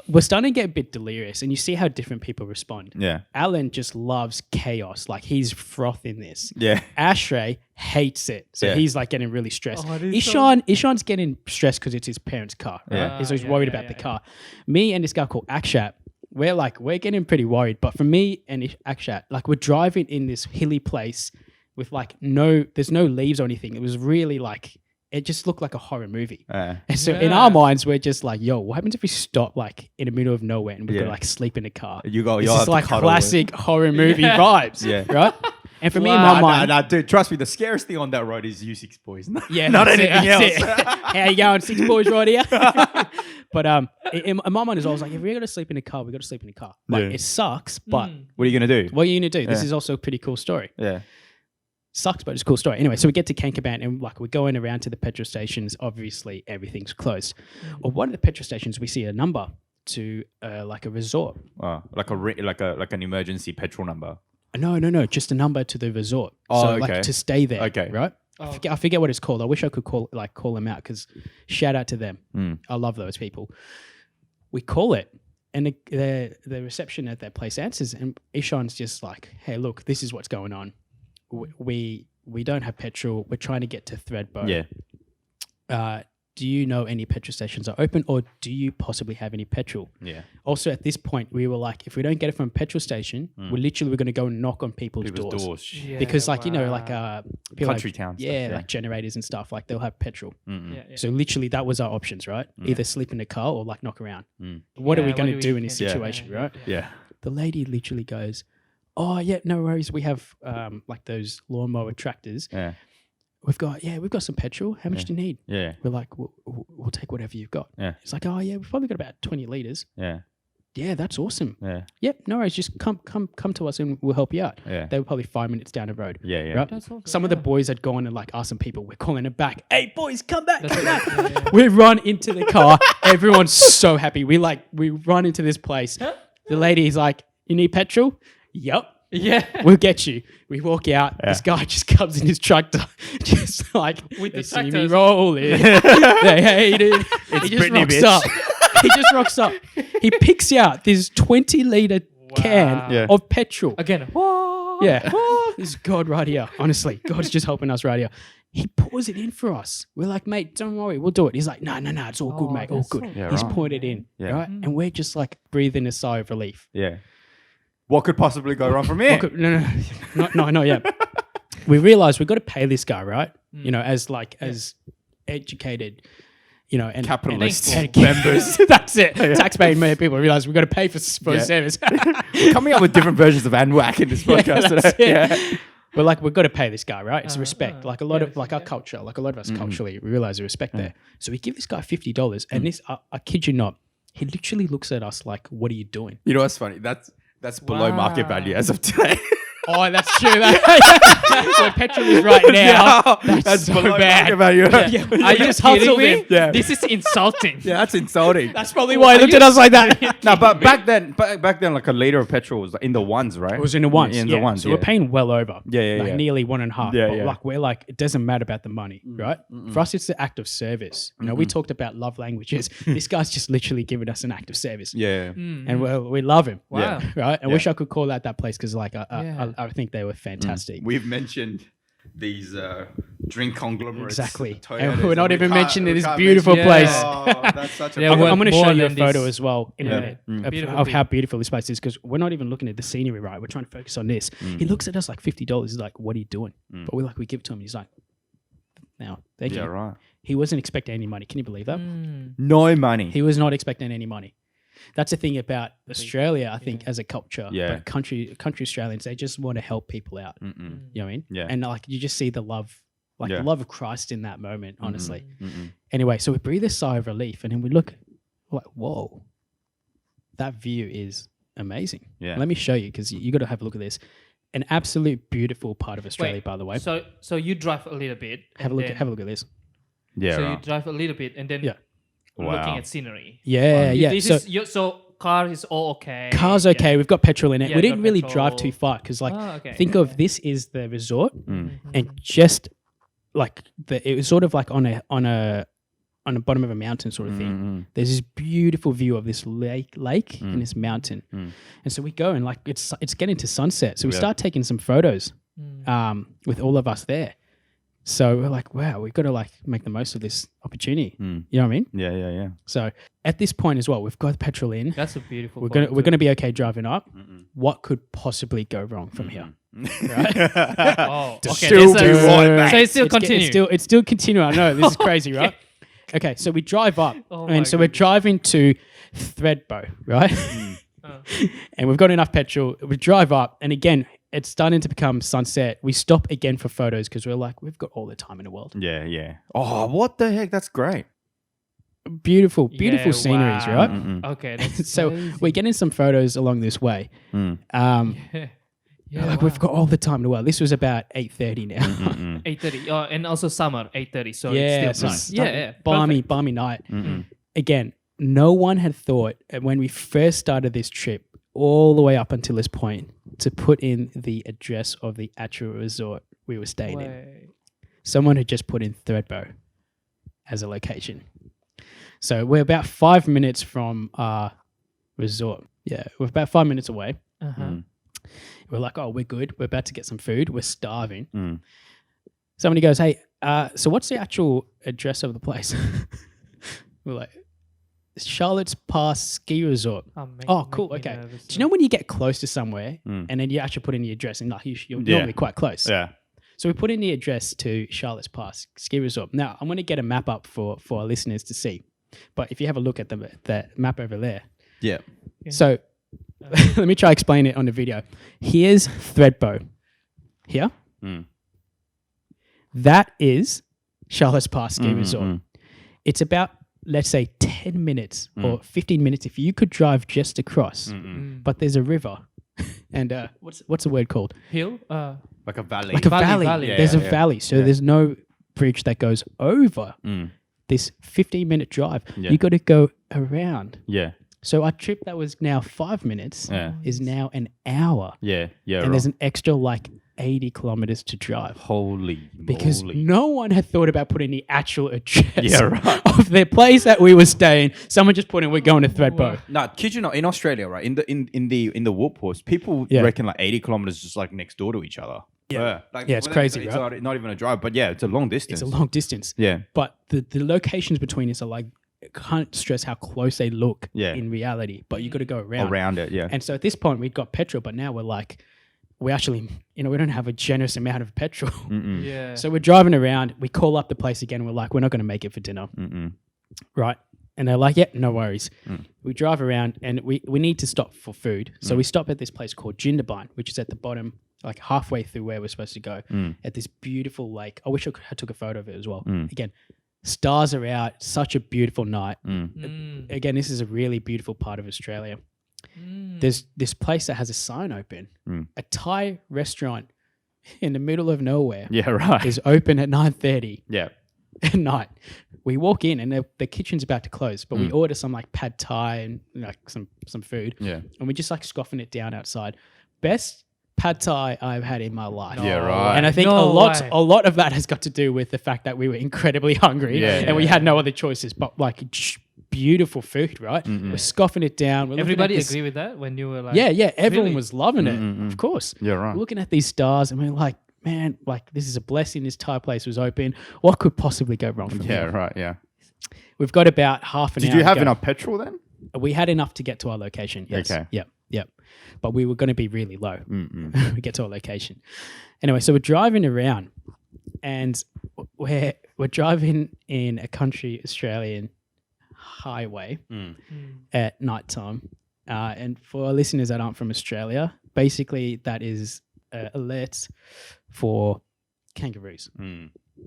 we're starting to get a bit delirious, and you see how different people respond. Yeah. Alan just loves chaos. Like he's frothing this. Yeah. Ashtray hates it. So Yeah. he's like getting really stressed. Oh, it is so- Ishan's getting stressed because it's his parents' car. Right? Yeah. So he's Yeah, worried yeah, about the yeah. car. Me and this guy called Akshat, we're getting pretty worried. But for me and Akshat, like we're driving in this hilly place with like there's no leaves or anything. It was really like, it just looked like a horror movie. And so in Yeah. our minds, we're just like, yo, what happens if we stop like in the middle of nowhere and we Yeah. go like sleep in the car? You go, This you'll have is to like cuddle classic horror movie vibes, Yeah. right? And for me, in Wow. my mind, Nah, dude, trust me, the scariest thing on that road is you 6 boys. yeah, not that's it, anything that's else. it. How you going, 6 boys right here? But in my mind is always like, if we're gonna sleep in the car, we got to sleep in the car. Like Yeah. it sucks, but What are you going to do? what are you gonna do? This Yeah. is also a pretty cool story. Yeah. Sucks, but it's a cool story. Anyway, so we get to Kankaban and like we're going around to the petrol stations. Obviously, everything's closed. Or one of the petrol stations, we see a number to like a resort. Oh, like an emergency petrol number. No, just a number to the resort. Oh, so okay. like to stay there. Okay. Right. I forget what it's called. I wish I could call them out because shout out to them. I love those people. We call it, and the reception at that place answers, and Ishan's just like, "Hey, look, this is what's going on. We don't have petrol. We're trying to get to Threadbow. Yeah. Do you know any petrol stations are open, or do you possibly have any petrol?" Yeah. Also, at this point, we were like, if we don't get it from a petrol station, we're going to go and knock on people's doors. Yeah, Because, like, people Country like, town stuff, yeah, yeah. like generators and stuff, like they'll have petrol. Yeah, yeah. So literally, that was our options, right? Either sleep in the car or like knock around. What are we Yeah, going what to do do we in this can do? situation, right? Yeah. The lady literally goes, "Oh yeah, no worries. We have like those lawnmower tractors. Yeah. We've got some petrol. How much do you need?" Yeah. We're like, we'll take whatever you've got. Yeah. It's like, "Oh yeah, we've probably got about 20 liters." Yeah. Yeah, that's awesome. Yeah. Yep, no worries. Just come to us and we'll help you out. Yeah. They were probably 5 minutes down the road. Yeah. Yeah. Right? That's awesome, Some of the yeah. boys had gone and like asked some people, we're calling it back. "Hey boys, come back, That's come what- back." yeah, yeah. We run into the car. Everyone's so happy. We run into this place. The lady's like, "You need petrol?" "Yep. Yeah. We'll get you." We walk out. This guy just comes in his tractor, just like, With "They the see me tractors. rolling. They hate it." He just Britney, rocks bitch. up. He just rocks up. He picks out this 20-liter can Yeah. of petrol. Again. Whoa. Yeah. This is God right here. Honestly, God's just helping us right here. He pours it in for us. We're like, "Mate, don't worry, we'll do it." He's like, no, it's all good, Oh, mate, all that's good. so Yeah, He's right. poured it in, Yeah. right? And we're just like breathing a sigh of relief. Yeah. What could possibly go wrong from here? Okay, no, not yet. We realized we've got to pay this guy, right? You know, as educated, you know, and Capitalists. and- Members. That's it. Taxpaying people realize we've got to pay for Yeah. service. We're coming up with different versions of ANWAC in this podcast that's today. it. Yeah. But like, we've got to pay this guy, right? It's respect. Like a lot yeah, of like our yeah. culture, like a lot of us culturally, we realize the respect there. So we give this guy $50, and this, I kid you not, he literally looks at us like, "What are you doing?" You know what's funny? That's below market Wow. value as of today. Oh, that's true. Where petrol is right now. That's so below bad. market value. Yeah. Are you just hustled kidding me? him. Yeah. This is insulting. Yeah, that's insulting. That's probably why he looked at us like that. No, but back then, like a liter of petrol was in the ones, right? It was in the ones. In yeah. the ones. So yeah. we're paying well over. Yeah, like yeah. nearly 1.5. Yeah, But yeah. like we're like, it doesn't matter about the money, right? For us, it's the act of service. You know, we talked about love languages. This guy's just literally giving us an act of service. Yeah. And we love him. Wow. Right? I Yeah. wish I could call out that place because like Yeah. I think they were fantastic. We've mentioned these drink conglomerates. Exactly. Toyotas, And we're not we even can't- mentioning we this can't beautiful mention- place. Oh, that's such a Yeah, I'm worth going to more show you a than photo this. as well in a Yeah. minute Beautiful of how thing. beautiful this place is because we're not even looking at the scenery, right? We're trying to focus on this. He looks at us like $50. He's like, "What are you doing?" But we give it to him. He's like, "Now, thank Yeah, you." right. He wasn't expecting any money. Can you believe that? No money. He was not expecting any money. That's the thing about Australia, I think, as a culture. Yeah. But country Australians, they just want to help people out. You know what I mean? Yeah. And like you just see the love, like Yeah. the love of Christ in that moment, honestly. Mm-mm. Anyway, so we breathe a sigh of relief and then we look like, whoa, that view is amazing. Yeah. Let me show you because you got to have a look at this. An absolute beautiful part of Australia, Wait, by the way. So you drive a little bit. Have a and look. then- Have a look at this. Yeah, So you right. drive a little bit and then Yeah. looking Wow. at scenery. Yeah, yeah. This So is so car is all okay. car's Yeah. okay. We've got petrol in it. Yeah, we didn't got really petrol. drive too far because, like, Oh, okay. think Yeah, of yeah. this is the resort, Mm. and just like it was sort of like on a the bottom of a mountain sort of thing. Mm-mm. There's this beautiful view of this lake and this mountain, Mm. and so we go and like it's getting to sunset. So we Yeah. start taking some photos Mm. with all of us there. So we're like, wow, we've got to like make the most of this opportunity. Mm. You know what I mean? Yeah, yeah, yeah. So at this point as well, we've got the petrol in. That's a beautiful. We're photo gonna too. be okay driving up. What could possibly go wrong from here? Oh, okay. Still so, be right back. so it still It's ge- continue. It's still continuing. I know this is crazy, right? Okay, so we drive up, Oh my and so we're goodness. driving to Threadbow, right? Uh. And we've got enough petrol. We drive up, and again, it's starting to become sunset. We stop again for photos because we're like, we've got all the time in the world. Yeah, yeah. Oh, what the heck? That's great. Beautiful, Yeah, beautiful sceneries, wow. right? Mm-mm. Okay, that's So crazy. we're getting some photos along this way. Mm. Yeah, Like we've got all the time in the world. This was about 8:30 now. Mm-mm. 8:30. Oh, and also summer 8:30. So Yeah, it's still so nice. it's Yeah, balmy night. Mm-mm. Again, no one had thought when we first started this trip, all the way up until this point, to put in the address of the actual resort we were staying in. Wait. someone had just put in Thredbo as a location. So we're about 5 minutes from our resort. Yeah, we're about 5 minutes away. We're like, oh, we're good. We're about to get some food. We're starving. Somebody goes, hey, so what's the actual address of the place? We're like, Charlotte's Pass Ski Resort. Oh, cool. Okay. Do you know when you get close to somewhere and then you actually put in the address and like you're normally quite close? Yeah. So we put in the address to Charlotte's Pass Ski Resort. Now, I'm going to get a map up for our listeners to see. But if you have a look at the map over there. Yeah. So let me try explain it on the video. Here's Thredbo. Here. That is Charlotte's Pass Ski Resort. It's about, let's say, 10 minutes or 15 minutes if you could drive just across. But there's a river. And what's the word called? Hill? Like a valley. Like a valley. valley. There's a valley. So there's no bridge that goes over this 15-minute drive. Yeah. You got to go around. Yeah. So our trip that was now 5 minutes is now an hour. Yeah. Yeah. And there's an extra like 80 kilometers to drive. Holy Because moly. no one had thought about putting the actual address of their place that we were staying. Someone just put in, we're going to Thredbo. No, kid you not, in Australia, right? In the Whoop Horse, people Yeah. reckon like 80 kilometers just like next door to each other. Yeah. Like, Yeah, it's well, crazy, it's right? not even a drive, but yeah, it's a long distance. It's a long distance. Yeah. But the locations between us are like, I can't stress how close they look Yeah. in reality, but you got to go around. Around it, yeah. And so at this point, we'd got petrol, but now we're like, we actually, we don't have a generous amount of petrol. Yeah. So we're driving around. We call up the place again. We're like, we're not going to make it for dinner. Right. And they're like, yeah, no worries. We drive around and we need to stop for food. So we stop at this place called Jindabyne, which is at the bottom, like halfway through where we're supposed to go, at this beautiful lake. I wish I took a photo of it as well. Again, stars are out. Such a beautiful night. Again, this is a really beautiful part of Australia. There's this place that has a sign open. A Thai restaurant in the middle of nowhere Yeah, right. is open at 9:30 Yeah. at night. We walk in and the kitchen's about to close, but we order some like pad thai and like some food. Yeah. And we just like scoffing it down outside. Best pad thai I've had in my life. Yeah, right. And I think No way. a lot of that has got to do with the fact that we were incredibly hungry and we had no other choices but like beautiful food, right? We're scoffing it down. We're looking Everybody at this- agree with that when you were like, Yeah, everyone Really? was loving it, of course. Yeah, right. We're looking at these stars and we're like, man, like this is a blessing. This Thai place was open. What could possibly go wrong from Yeah, here? right, yeah. We've got about half an hour. Did you to have go. enough petrol then? We had enough to get to our location. Yes. Okay. Yep. But we were going to be really low. We get to our location. Anyway, so we're driving around, and we're driving in a country Australian highway at nighttime. And for our listeners that aren't from Australia, basically that is alerts for kangaroos.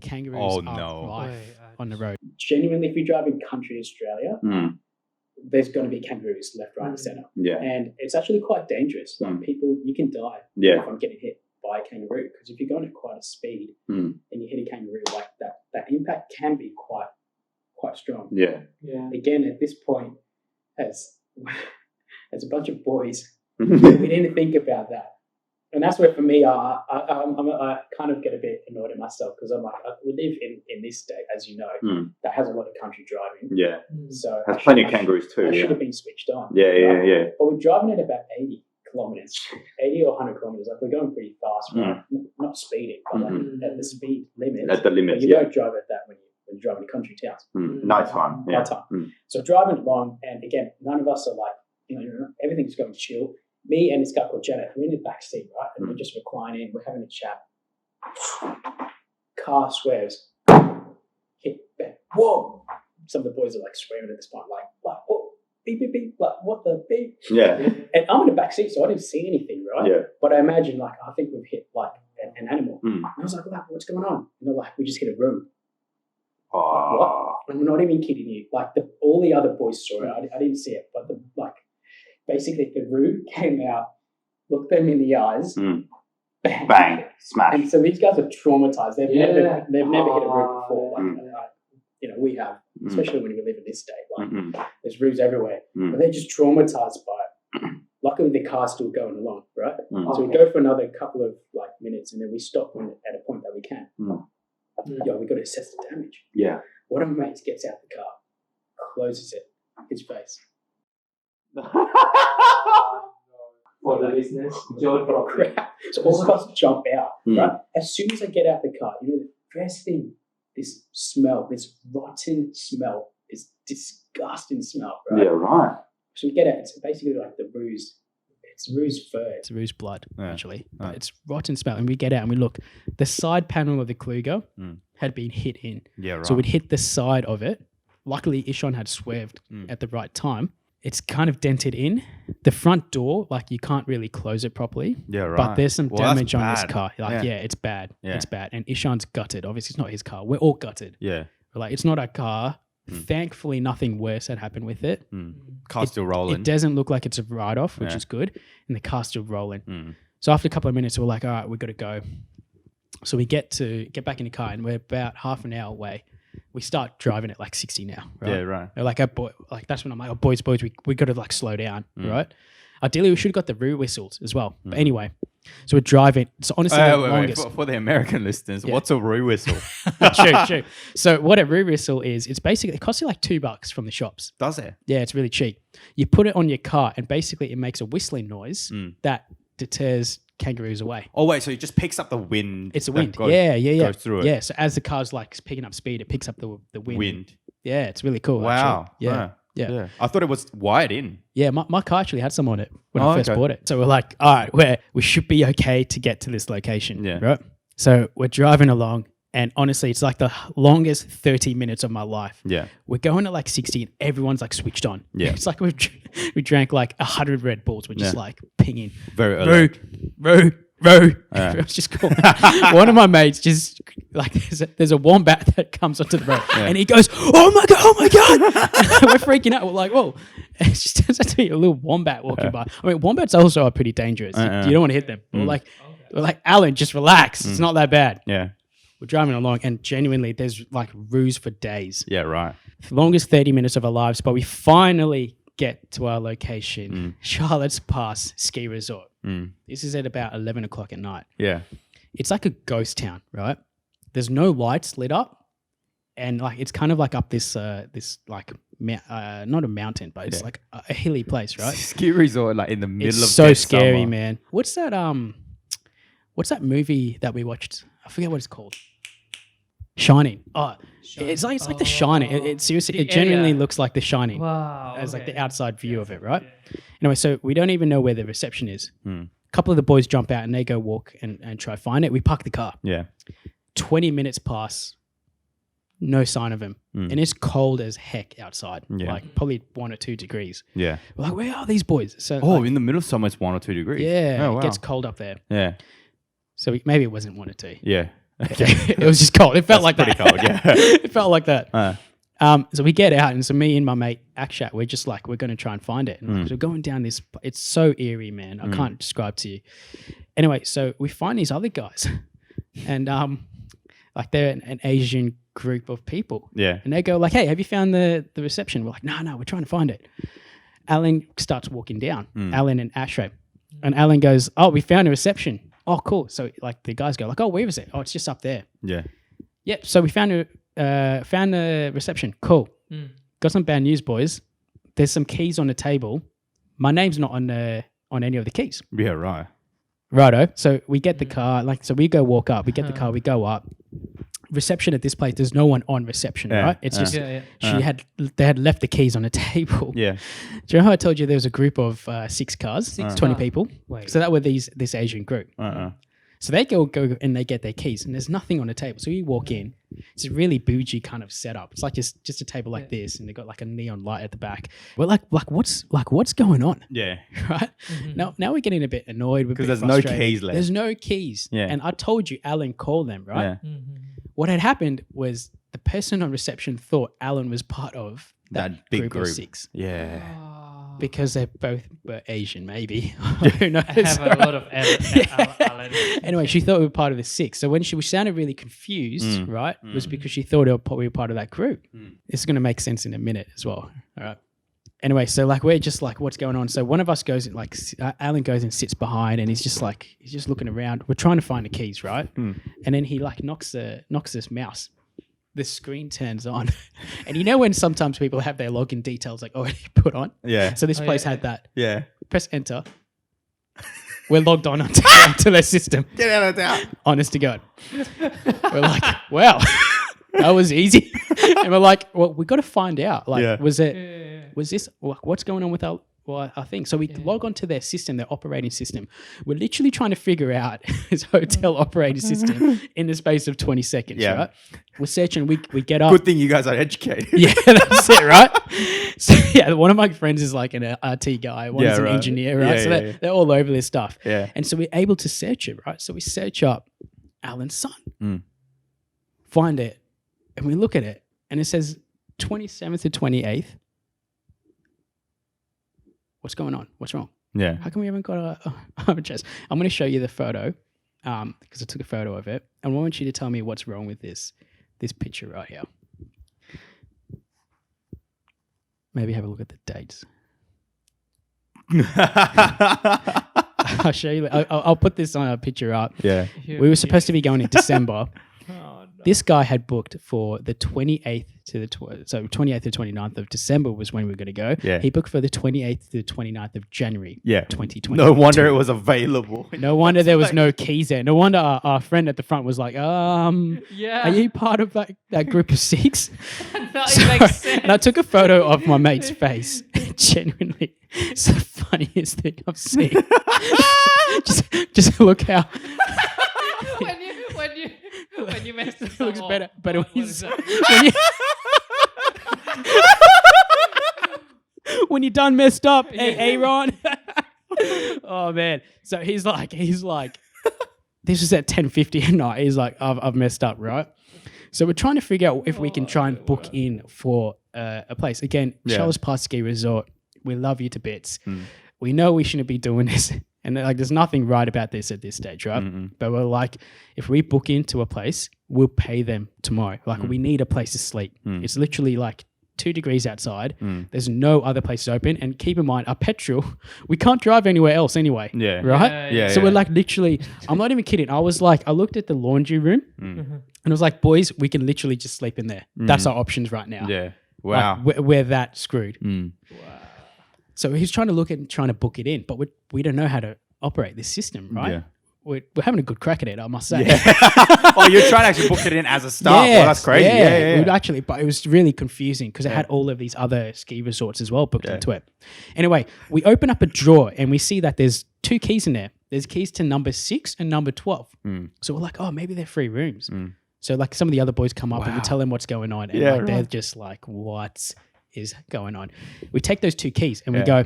Kangaroos Oh, are no. rife on the road. Genuinely, if you drive in country Australia, there's going to be kangaroos left, right, and centre. Yeah. And it's actually quite dangerous. Like people, you can die from getting hit by a kangaroo because if you're going at quite a speed and you hit a kangaroo, like that impact can be quite strong. Yeah. Again, at this point, as a bunch of boys, we didn't think about that. And that's where, for me, I kind of get a bit annoyed at myself because I'm like, we live in this state, as you know, that has a lot of country driving. Yeah. So Has plenty of kangaroos too. I Yeah. should have been switched on. Yeah. But we're driving at about 80 kilometers, 80 or 100 kilometers. Like we're going pretty fast, right? Not speeding, but like at the speed limit. At the limit, But you yeah. don't drive at that when you're driving country towns. Nighttime. Yeah. Nighttime. So driving along, and again, none of us are like, everything's going chill. Me and this guy called Janet, we're in the back seat, right? And we're just reclining, we're having a chat. Car swerves. Hit, bang, whoa! Some of the boys are like swearing at this point, like, whoa, beep, beep, beep, like, what the beep? Yeah. And I'm in the back seat, so I didn't see anything, right? Yeah. But I imagine, like, I think we've hit, like, an animal. And I was like, what's going on? And they're like, we just hit a room. Oh. What? I'm not even kidding you. Like, all the other boys saw it. I didn't see it, but basically the room came out, looked them in the eyes, bang, Smash. and so these guys are traumatized. They've never hit a room before. We have, especially when we live in this state. Like, there's roofs everywhere, but they're just traumatized by it. Luckily, the car's still going along, right? So we go for another couple of minutes, and then we stop at a point that we can. Yo, we got to assess the damage. Yeah. One of my mates gets out the car, closes it, his face. For the listeners, Joe dropped it. Crap. So all of us jump out, Mm. right? As soon as I get out the car, the first thing, this smell, this rotten smell, this disgusting smell, right? right. So we get out, it's basically like the ruse. It's ruse fur. It's ruse blood, Yeah. actually. Yeah. But it's rotten smell. And we get out and we look. The side panel of the Kluger had been hit in. Yeah, right. So we'd hit the side of it. Luckily, Ishon had swerved at the right time. It's kind of dented in. The front door, like you can't really close it properly. Yeah, right. But there's some Well, that's damage on this bad. car. Like, Yeah. yeah, it's bad. Yeah. It's bad. And Ishon's gutted. Obviously, it's not his car. We're all gutted. Yeah. We're like, it's not our car. Thankfully, nothing worse had happened with it. Car's still rolling. It doesn't look like it's a write-off, which Yeah. is good. And the car's still rolling. So after a couple of minutes, we're like, all right, we've got to go. So we get back in the car and we're about half an hour away. We start driving at like 60 now, right? Yeah, right. They're like, oh, boy, like that's when I'm like, oh, boys, we got to like slow down, right? Ideally, we should have got the rear whistles as well. But anyway, so we're driving. So honestly, the longest. For the American listeners, Yeah. what's a rear whistle? True. So what a rear whistle is, it's basically, it costs you like $2 from the shops. Does it? Yeah, it's really cheap. You put it on your car and basically it makes a whistling noise that deters kangaroos away. Oh wait, so it just picks up the wind. It's a that wind. goes- Yeah. Goes through it. Yeah, so as the car's like picking up speed, it picks up the wind. Wind. Yeah, it's really cool. Wow. Actually. Yeah. I thought it was wired in. Yeah, my car actually had some on it when Oh, I first okay. bought it. So we're like, all right, we should be okay to get to this location. Yeah. Right? So we're driving along and honestly, it's like the longest 30 minutes of my life. Yeah. We're going at like 60 and everyone's like switched on. Yeah. It's like we drank like 100 Red Bulls. We're just Yeah. like pinging. Very early. Row. It was just cool. One of my mates just like there's a wombat that comes onto the road and he goes, oh my god. We're freaking out. We're like, whoa. It just turns out to be a little wombat walking by. I mean, wombats also are pretty dangerous. You don't want to hit them. We're like, Alan, just relax. It's not that bad. Yeah. We're driving along and genuinely there's like ruse for days. Yeah, right. The longest 30 minutes of our lives, but we finally get to our location, Charlotte's Pass Ski Resort. This is at about 11 o'clock at night. Yeah. It's like a ghost town, right? There's no lights lit up, and like it's kind of like up this like not a mountain, but it's like a hilly place, right? Ski resort like in the middle It's of so dead scary, summer. man. What's that movie that we watched? I forget what it's called. Shining. Oh, it's like The Shining. It seriously, The it genuinely area. looks like The Shining. Wow. As like okay. the outside view of it, right? Anyway, so we don't even know where the reception is. Hmm. A couple of the boys jump out and they go walk and try find it. We park the car. Yeah. 20 minutes pass, no sign of him. And it's cold as heck outside, Yeah. like probably 1 or 2 degrees. Yeah. We're like, where are these boys? So Oh, like, in the middle of summer, it's 1 or 2 degrees. yeah, Oh, wow. it gets cold up there. Yeah. So maybe it wasn't 1 or 2. Yeah. It was just cold. It felt like pretty that. cold, yeah. It felt like that. So we get out, and so me and my mate Akshat, we're just like, we're going to try and find it. And we're going down this. It's so eerie, man. I can't describe to you. Anyway, so we find these other guys, and like they're an Asian group of people. Yeah. And they go like, hey, have you found the reception? We're like, no, we're trying to find it. Alan starts walking down, Alan and Ashrey. And Alan goes, oh, we found a reception. Oh, cool. So like the guys go like, oh, where is it? Oh, it's just up there. Yeah. Yep. So we found a reception. Cool. Got some bad news, boys. There's some keys on the table. My name's not on any of the keys. Yeah, right. Righto. So we get the car. So we go walk up. We get the car. We go up. Reception at this place. There's no one on reception, Yeah, right? It's just Yeah. they had left the keys on the table. Yeah. Do you know how I told you there was a group of 6 cars, 20 people? Wait. So that were this Asian group. Uh-uh. So they go and they get their keys, and there's nothing on the table. So you walk in, it's a really bougie kind of setup. It's like just a table like this, and they got like a neon light at the back. We're like what's going on, Yeah. right? Now we're getting a bit annoyed Because there's no keys left. There's no keys. Yeah. And I told you, Alan called them, right? Yeah. What had happened was the person on reception thought Alan was part of that big group of group. 6 Yeah. because they both were Asian, maybe. Who knows? I have a lot of Alan. Anyway, she thought we were part of the 6. So when she sounded really confused, right, was because she thought we were part of that group. This is going to make sense in a minute as well. All right. anyway, so like we're just like, what's going on? So one of us goes in, like Alan goes and sits behind, and he's just looking around. We're trying to find the keys, right? And then he like knocks this mouse. The screen turns on, and you know when sometimes people have their login details like already put on. Yeah. So this place had that. Yeah. Press enter. We're logged on onto their system. Get out of town. Honest to God. We're like, wow, that was easy. And we're like, well, we got to find out. Like, was this, what's going on with our thing? So we log onto their system, their operating system. We're literally trying to figure out his hotel operating system in the space of 20 seconds, right? We're searching, we get up. Good thing you guys are educated. Yeah, that's it, right? So yeah, one of my friends is like an RT guy, one is an engineer, right? Yeah, so they're all over this stuff. Yeah. And so we're able to search it, right? So we search up Alan's son, find it, and we look at it, and it says 27th to 28th. What's going on? What's wrong? Yeah. How come we haven't got a address? I'm going to show you the photo because I took a photo of it. And I want you to tell me what's wrong with this picture right here. Maybe have a look at the dates. I'll show you. I'll put this on a picture up. Yeah. We were supposed to be going in December. This guy had booked for the 28th to the 28th to 29th of December was when we were going to go. Yeah. He booked for the 28th to the 29th of January. Yeah. 2020. No wonder it was available. No wonder there was no keys there. No wonder our friend at the front was like, are you part of that group of 6? It makes sense. And I took a photo of my mate's face. Genuinely, it's the funniest thing I've seen. just look how when you messed it looks better. But what when is that? when you're done messed up, hey Ron. Oh man. So he's like, this was at 10:50 at night. He's like, I've messed up, right? So we're trying to figure out if we can try and book in for a place. Again, Charles Pass Ski Resort. We love you to bits. We know we shouldn't be doing this. And like, there's nothing right about this at this stage, right? But we're like, if we book into a place, we'll pay them tomorrow. Like, we need a place to sleep. It's literally like 2 degrees outside. There's no other places open. And keep in mind, our petrol, we can't drive anywhere else anyway. Yeah. Right? Yeah, So we're like, literally, I'm not even kidding. I looked at the laundry room and I was like, boys, we can literally just sleep in there. That's our options right now. Yeah. Wow. Like, we're that screwed. So he's trying to book it in, but we don't know how to operate this system, right? Yeah. We're having a good crack at it, I must say. Oh, you're trying to actually book it in as a start. Yes, Well, that's crazy. Yeah. We'd actually, but it was really confusing because it had all of these other ski resorts as well booked into it. Anyway, we open up a drawer and we see that there's 2 keys in there. There's keys to number 6 and number 12. So we're like, oh, maybe they're free rooms. So like some of the other boys come up and we tell them what's going on. And they're just like, what is going on? We take those 2 keys and we go,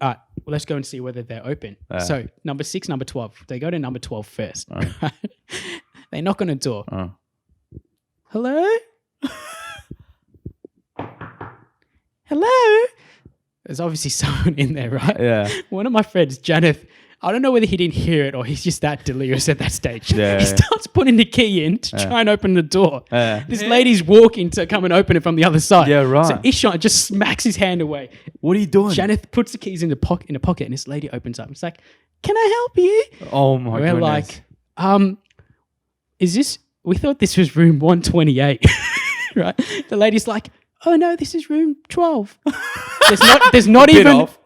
all right, well, let's go and see whether they're open. So number 6, number 12. They go to number 12 first. They knock on a door. Hello? Hello? There's obviously someone in there, right? Yeah. One of my friends, Janeth, I don't know whether he didn't hear it or he's just that delirious at that stage. Yeah. He starts putting the key in to try and open the door. Yeah. This lady's walking to come and open it from the other side. Yeah, right. So Ishan just smacks his hand away. What are you doing? Janeth puts the keys in the pocket, and this lady opens up. It's like, "Can I help you?" Oh my We're goodness. like, is this? We thought this was room 128, right? The lady's like, "Oh no, this is room 12." There's not even. off.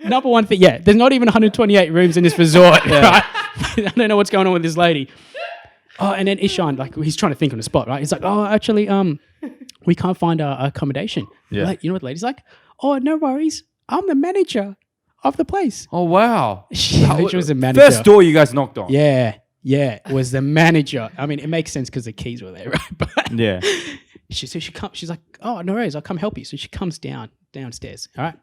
Number one thing, there's not even 128 rooms in this resort, right? I don't know what's going on with this lady. Oh, and then Ishan, like, he's trying to think on the spot, right? He's like, oh, actually, we can't find our accommodation. Yeah. Like, you know what the lady's like? Oh, no worries. I'm the manager of the place. Oh, wow. She was the manager. First door you guys knocked on. Yeah, was the manager. I mean, it makes sense because the keys were there, right? But Yeah. she's like, oh, no worries, I'll come help you. So she comes downstairs, all right?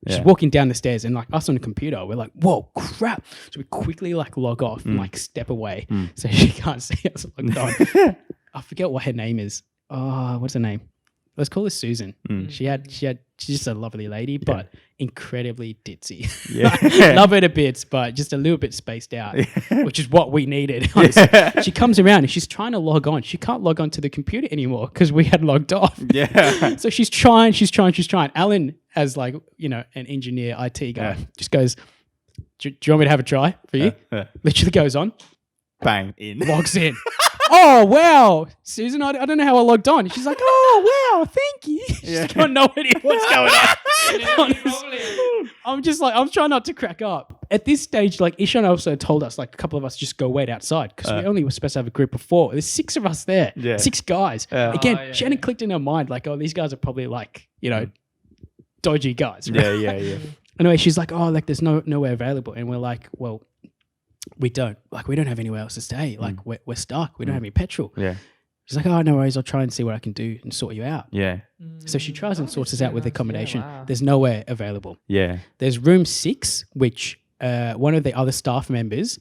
She's Yeah. walking down the stairs and like us on the computer, we're like, whoa, crap. So we quickly like log off and like step away so she can't see us logged on. I forget what her name is. Oh, what's her name? let's call her Susan. She's just a lovely lady, but incredibly ditzy. Yeah. Love her to bits, but just a little bit spaced out, which is what we needed. Honestly. She comes around and she's trying to log on. She can't log on to the computer anymore because we had logged off. Yeah. So she's trying. Alan, as like, you know, an engineer IT guy, just goes, do you want me to have a try for you? Literally goes on, Bang. In. logs in. Oh, wow. Susan, I don't know how I logged on. She's like, oh, wow, thank you. She's got no idea what's going on. I'm just like, I'm trying not to crack up. At this stage, like, Ishan also told us, like, a couple of us just go wait outside because we only were supposed to have a group of 4. There's 6 of us there. Yeah. 6 guys. Again, she hadn't clicked in her mind, like, oh, these guys are probably, like, you know, dodgy guys. Right? Yeah. Anyway, she's like, oh, like, there's nowhere available. And we're like, well, we don't have anywhere else to stay. Like we're stuck. We don't have any petrol. Yeah. She's like, oh, no worries. I'll try and see what I can do and sort you out. Yeah. So she tries and sorts us out with accommodation. wow. There's nowhere available. Yeah. There's room 6, which one of the other staff members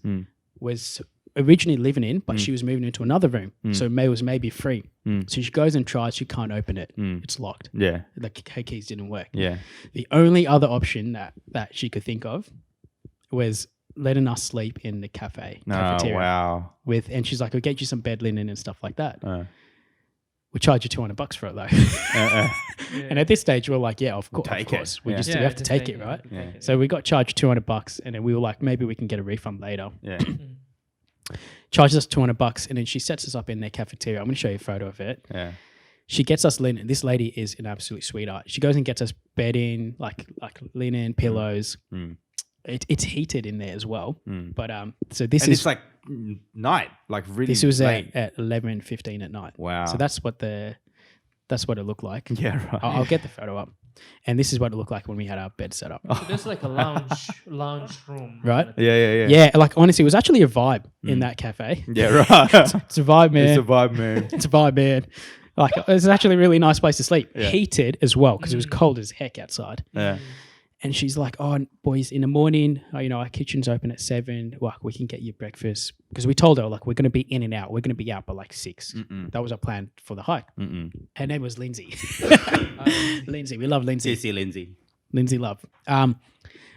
was originally living in, but she was moving into another room. So May was maybe free. So she goes and tries. She can't open it. It's locked. Yeah. Like her keys didn't work. Yeah. The only other option that she could think of was letting us sleep in the cafeteria. Wow. And she's like, I'll get you some bed linen and stuff like that. We charge you $200 for it though. And at this stage, we're like, yeah, of course. Take of course. it. We Yeah. just Yeah, we have to just take take it, it. right? Yeah. So we got charged $200 and then we were like, maybe we can get a refund later. Yeah. Charges us $200 and then she sets us up in their cafeteria. I'm going to show you a photo of it. Yeah. She gets us linen. This lady is an absolute sweetheart. She goes and gets us bedding, like linen, pillows. It's heated in there as well. But so this And is it's like night, like really this was late. at 11:15 at night. Wow. So that's what it looked like. Yeah, right. I'll get the photo up. And this is what it looked like when we had our bed set up. So there's like a lounge room. Right? Yeah. Yeah, like honestly, it was actually a vibe in that cafe. Yeah, right. It's a vibe, man. It's a vibe, man. It's a vibe, man. Like it's actually a really nice place to sleep. Yeah. Heated as well because it was cold as heck outside. Yeah. And she's like, "Oh, boys, in the morning, you know, our kitchen's open at 7. Like, we can get you breakfast." Because we told her, like, we're going to be in and out. We're going to be out by like 6. That was our plan for the hike. Her name was Lindsay. Lindsay, we love Lindsay. Sissy Lindsay. Lindsay Love.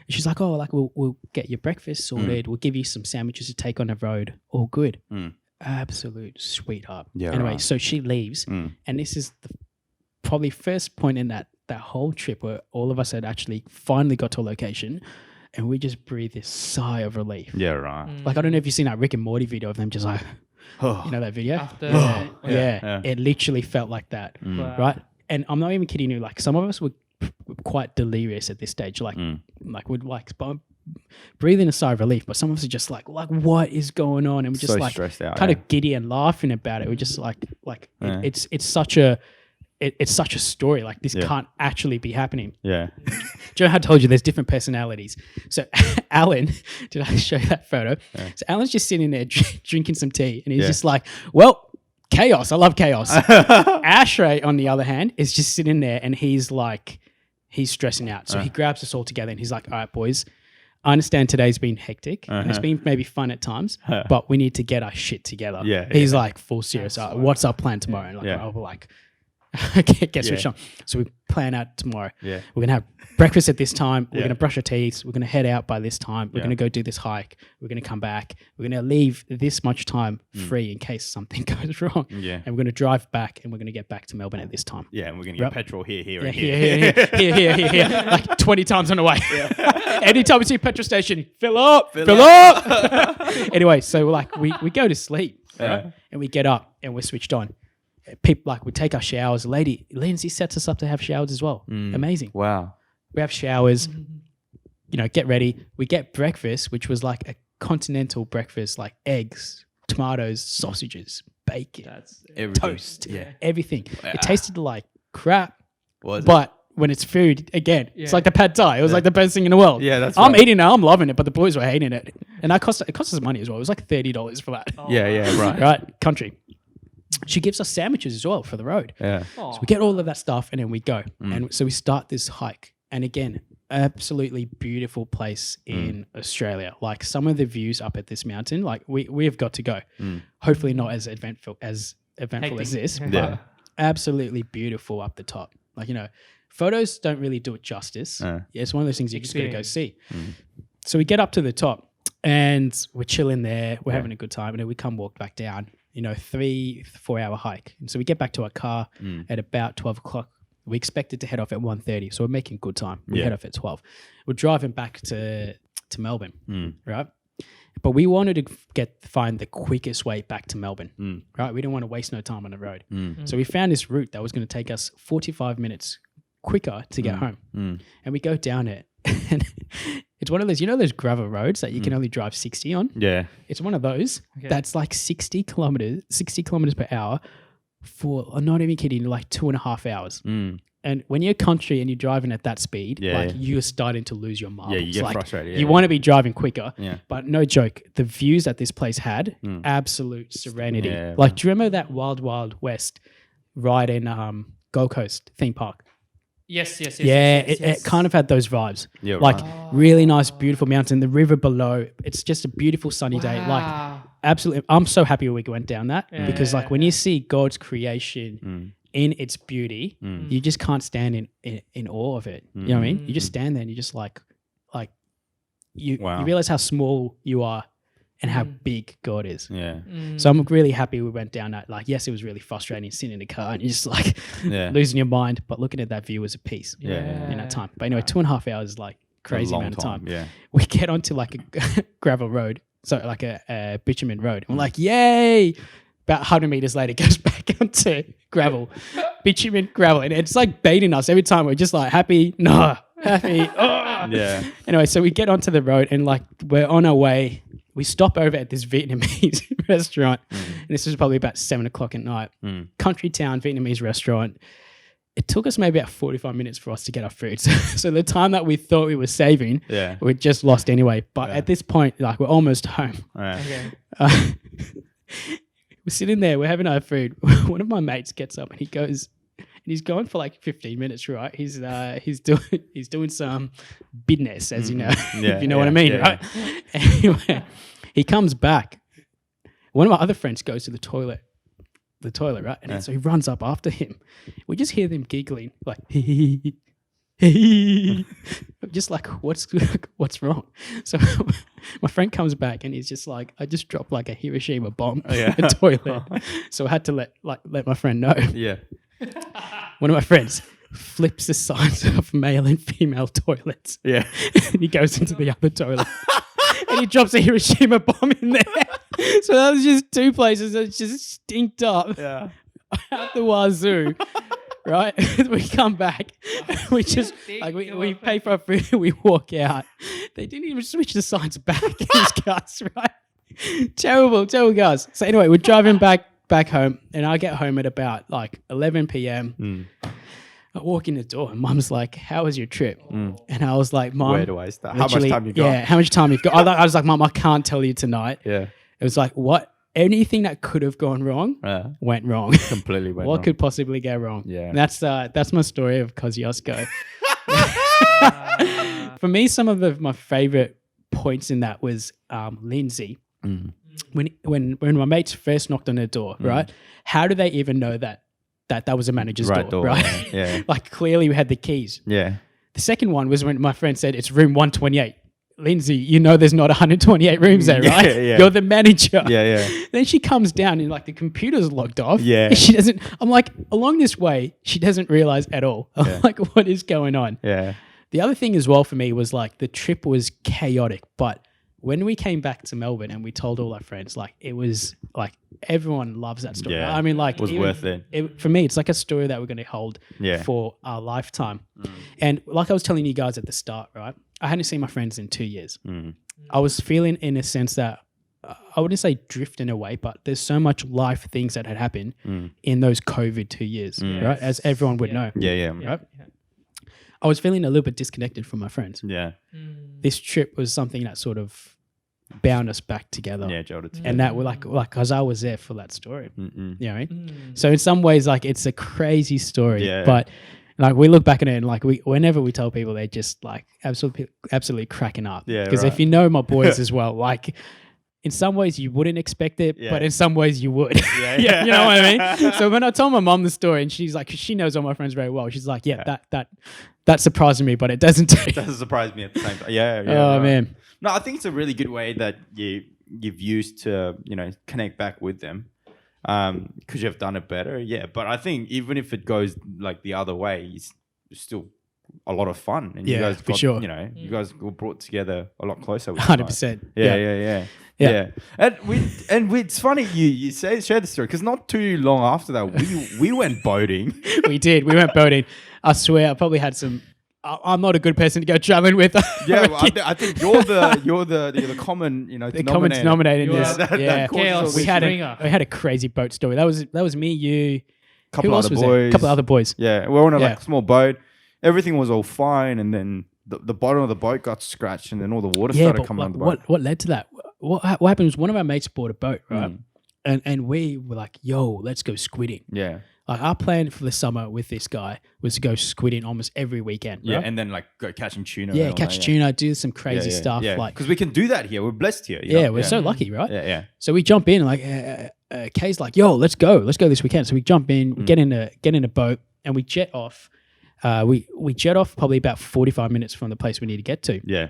She's like, "Oh, like we'll get your breakfast sorted. We'll give you some sandwiches to take on the road. All good." Absolute sweetheart. Yeah, Anyway, right. so she leaves, and this is the probably first point in that whole trip where all of us had actually finally got to a location, and we just breathed this sigh of relief. Yeah, right. Like I don't know if you've seen that Rick and Morty video of them just like, you know that video? After Yeah, it literally felt like that, right? And I'm not even kidding you. Like some of us were quite delirious at this stage. Like we'd like breathing a sigh of relief, but some of us are just like what is going on? And we're just So like stressed out, kind yeah. of giddy and laughing about it. We're just like it's such a story. Like this can't actually be happening. Yeah. Do you know how I told you there's different personalities? So Alan, did I show you that photo? Yeah. So Alan's just sitting there drinking some tea, and he's just like, well, chaos. I love chaos. Ashray, on the other hand, is just sitting there, and he's stressing out. So he grabs us all together, and he's like, all right, boys, I understand today's been hectic, and it's been maybe fun at times, but we need to get our shit together. Yeah, He's like, full serious. What's our plan tomorrow? And we're like, get switched on. So we plan out tomorrow. Yeah. We're gonna have breakfast at this time. We're gonna brush our teeth. We're gonna head out by this time. We're gonna go do this hike. We're gonna come back. We're gonna leave this much time free in case something goes wrong. Yeah. And we're gonna drive back, and we're gonna get back to Melbourne at this time. Yeah, and we're going to get Yep. petrol here, Yeah, and here, here. here, like 20 times on the way. Anytime we see a petrol station, fill up. Anyway, so we go to sleep, right? And we get up and we're switched on. People we take our showers. Lindsay sets us up to have showers as well. Amazing. Wow. We have showers. Get ready. We get breakfast, which was like a continental breakfast, like eggs, tomatoes, sausages, bacon, Everything. toast, everything. Wow. It tasted like crap, Was it? but when it's food, again, it's like the pad thai. It was like the best thing in the world. Yeah, that's I'm right. eating it. I'm loving it, but the boys were hating it, and it cost us money as well. It was like $30 for that. Yeah, right. Right, country. She gives us sandwiches as well for the road. Yeah. So we get all of that stuff and then we go. And so we start this hike. And again, absolutely beautiful place in Australia. Like some of the views up at this mountain, like we have got to go. Hopefully not as eventful as this, Yeah. absolutely beautiful up the top. Like, you know, photos don't really do it justice. Yeah, it's one of those things you just got to go see. So we get up to the top and we're chilling there. We're having a good time. And then we come walk back down, you know, 3-4 hour hike. And so we get back to our car at about 12 o'clock. We expected to head off at 1:30. So we're making good time. We head off at 12. We're driving back to Melbourne, right? But we wanted to find the quickest way back to Melbourne, right? We didn't want to waste no time on the road. So we found this route that was going to take us 45 minutes quicker to get home. And we go down it. And it's one of those, you know, those gravel roads that you can only drive 60 on? Yeah. It's one of those that's like 60 kilometers per hour for, I'm not even kidding, like 2.5 hours. And when you're country and you're driving at that speed, like you're starting to lose your marbles. Yeah, you get like, frustrated. You want to be driving quicker. Yeah. But no joke, the views that this place had, absolute serenity. Yeah, like, do you remember that Wild Wild West ride in Gold Coast theme park? Yes. It kind of had those vibes. Yeah, like right. really nice, beautiful mountain, the river below. It's just a beautiful sunny day. Like absolutely, I'm so happy we went down that because like when you see God's creation in its beauty, you just can't stand in awe of it. You know what I mean? You just stand there and you just like you realize how small you are and how big God is. Yeah. So I'm really happy we went down that. Like, yes, it was really frustrating sitting in the car and you're just like losing your mind, but looking at that view was a peace in that time. But anyway, 2.5 hours is like crazy amount of time. Yeah. We get onto like a gravel road, so like a bitumen road. And we're like, yay! About 100 meters later, it goes back onto gravel, bitumen gravel. And it's like baiting us every time. We're just like, happy, no, happy. Oh. Yeah. Anyway, so we get onto the road and like we're on our way. We stop over at this Vietnamese restaurant. And this was probably about 7 o'clock at night. Country town, Vietnamese restaurant. It took us maybe about 45 minutes for us to get our food. So the time that we thought we were saving, we just lost anyway. But at this point, like we're almost home. We're sitting there, we're having our food. One of my mates gets up and he goes, and he's going for like 15 minutes, right? He's doing some business, as you know, if you know what I mean, right? Anyway, he comes back. One of my other friends goes to the toilet, right? And so he runs up after him. We just hear them giggling, like, just like, what's wrong? So my friend comes back and he's just like, I just dropped like a Hiroshima bomb in the toilet. So I had to let my friend know. Yeah. One of my friends flips the signs of male and female toilets. Yeah. And he goes into the other toilet. And he drops a Hiroshima bomb in there. So that was just two places that just stinked up out the wazoo. Right? We come back. We just like we pay for our food. We walk out. They didn't even switch the signs back. These guys, right? Terrible guys. So anyway, we're driving back home, and I get home at about like 11 p.m. I walk in the door, and Mum's like, "How was your trip?" And I was like, "Mum, where do I start? How much time you got?" Yeah, how much time you've got? I was like, "Mum, I can't tell you tonight." Yeah. It was like, what? Anything that could have gone wrong went wrong. Completely went What wrong. could possibly go wrong? Yeah. And that's my story of Kosciuszko. For me, some of my favorite points in that was Lindsay. When my mates first knocked on her door, right? How do they even know that was a manager's door, right? Yeah. Like clearly we had the keys. Yeah. The second one was when my friend said it's room 128. Lindsay, you know there's not 128 rooms there, right? Yeah. You're the manager. Yeah. Then she comes down and like the computer's logged off. Yeah. She doesn't, I'm like, along this way, she doesn't realize at all. I'm like, what is going on? Yeah. The other thing as well for me was like the trip was chaotic, but when we came back to Melbourne and we told all our friends, like it was like everyone loves that story. Yeah. I mean, like it was worth it. For me, it's like a story that we're going to hold for our lifetime. And like I was telling you guys at the start, right? I hadn't seen my friends in 2 years. I was feeling in a sense that I wouldn't say drifting away, but there's so much life things that had happened in those COVID 2 years, right? As everyone would know. Yeah. Right? I was feeling a little bit disconnected from my friends. Yeah. This trip was something that sort of bound us back together. Yeah, jolted together. And that were like, cause I was there for that story. You know what I mean? So in some ways, like it's a crazy story, but like we look back at it and like whenever we tell people, they're just like absolutely cracking up. Yeah. Because if you know my boys as well, like in some ways you wouldn't expect it, Yeah. but in some ways you would. Yeah, Yeah, you know what I mean? So when I told my mom the story, and she's like, 'cause she knows all my friends very well. She's like, yeah. that surprised me, but it doesn't. It doesn't surprise me at the same time. Yeah. Oh right. man. No, I think it's a really good way that you've used to connect back with them, because you've done it better. Yeah, but I think even if it goes like the other way, it's still a lot of fun. And you Yeah, guys for got, sure. you guys were brought together a lot closer. With 100%. Yeah. And it's funny you share the story because not too long after that we went boating. We did. We went boating. I swear, I probably had some. I'm not a good person to go traveling with. Yeah, well, I think you're the common the common denominator in You this. are that Yeah, chaos we had bringer. a crazy boat story. That was me, you, couple who else other was there? A boys. couple other boys. Yeah, we're on a Yeah. small boat. Everything was all fine, and then the bottom of the boat got scratched, and then all the water Yeah, started but coming on the boat. what led to that? What happened was one of our mates bought a boat, right? Mm. And we were like, "Yo, let's go squidding." Yeah, Like our plan for the summer with this guy was to go squidding almost every weekend. yeah, right? and then like go catching tuna. yeah, and all catch that, tuna, do some crazy stuff. Yeah, Like, because we can do that here. We're blessed here. you yeah, know? we're so lucky, right? Yeah. So we jump in, like Kay's like, "Yo, let's go this weekend." So we jump in, Mm. get in a boat, and we jet off. We jet off probably about 45 minutes from the place we need to get to. Yeah.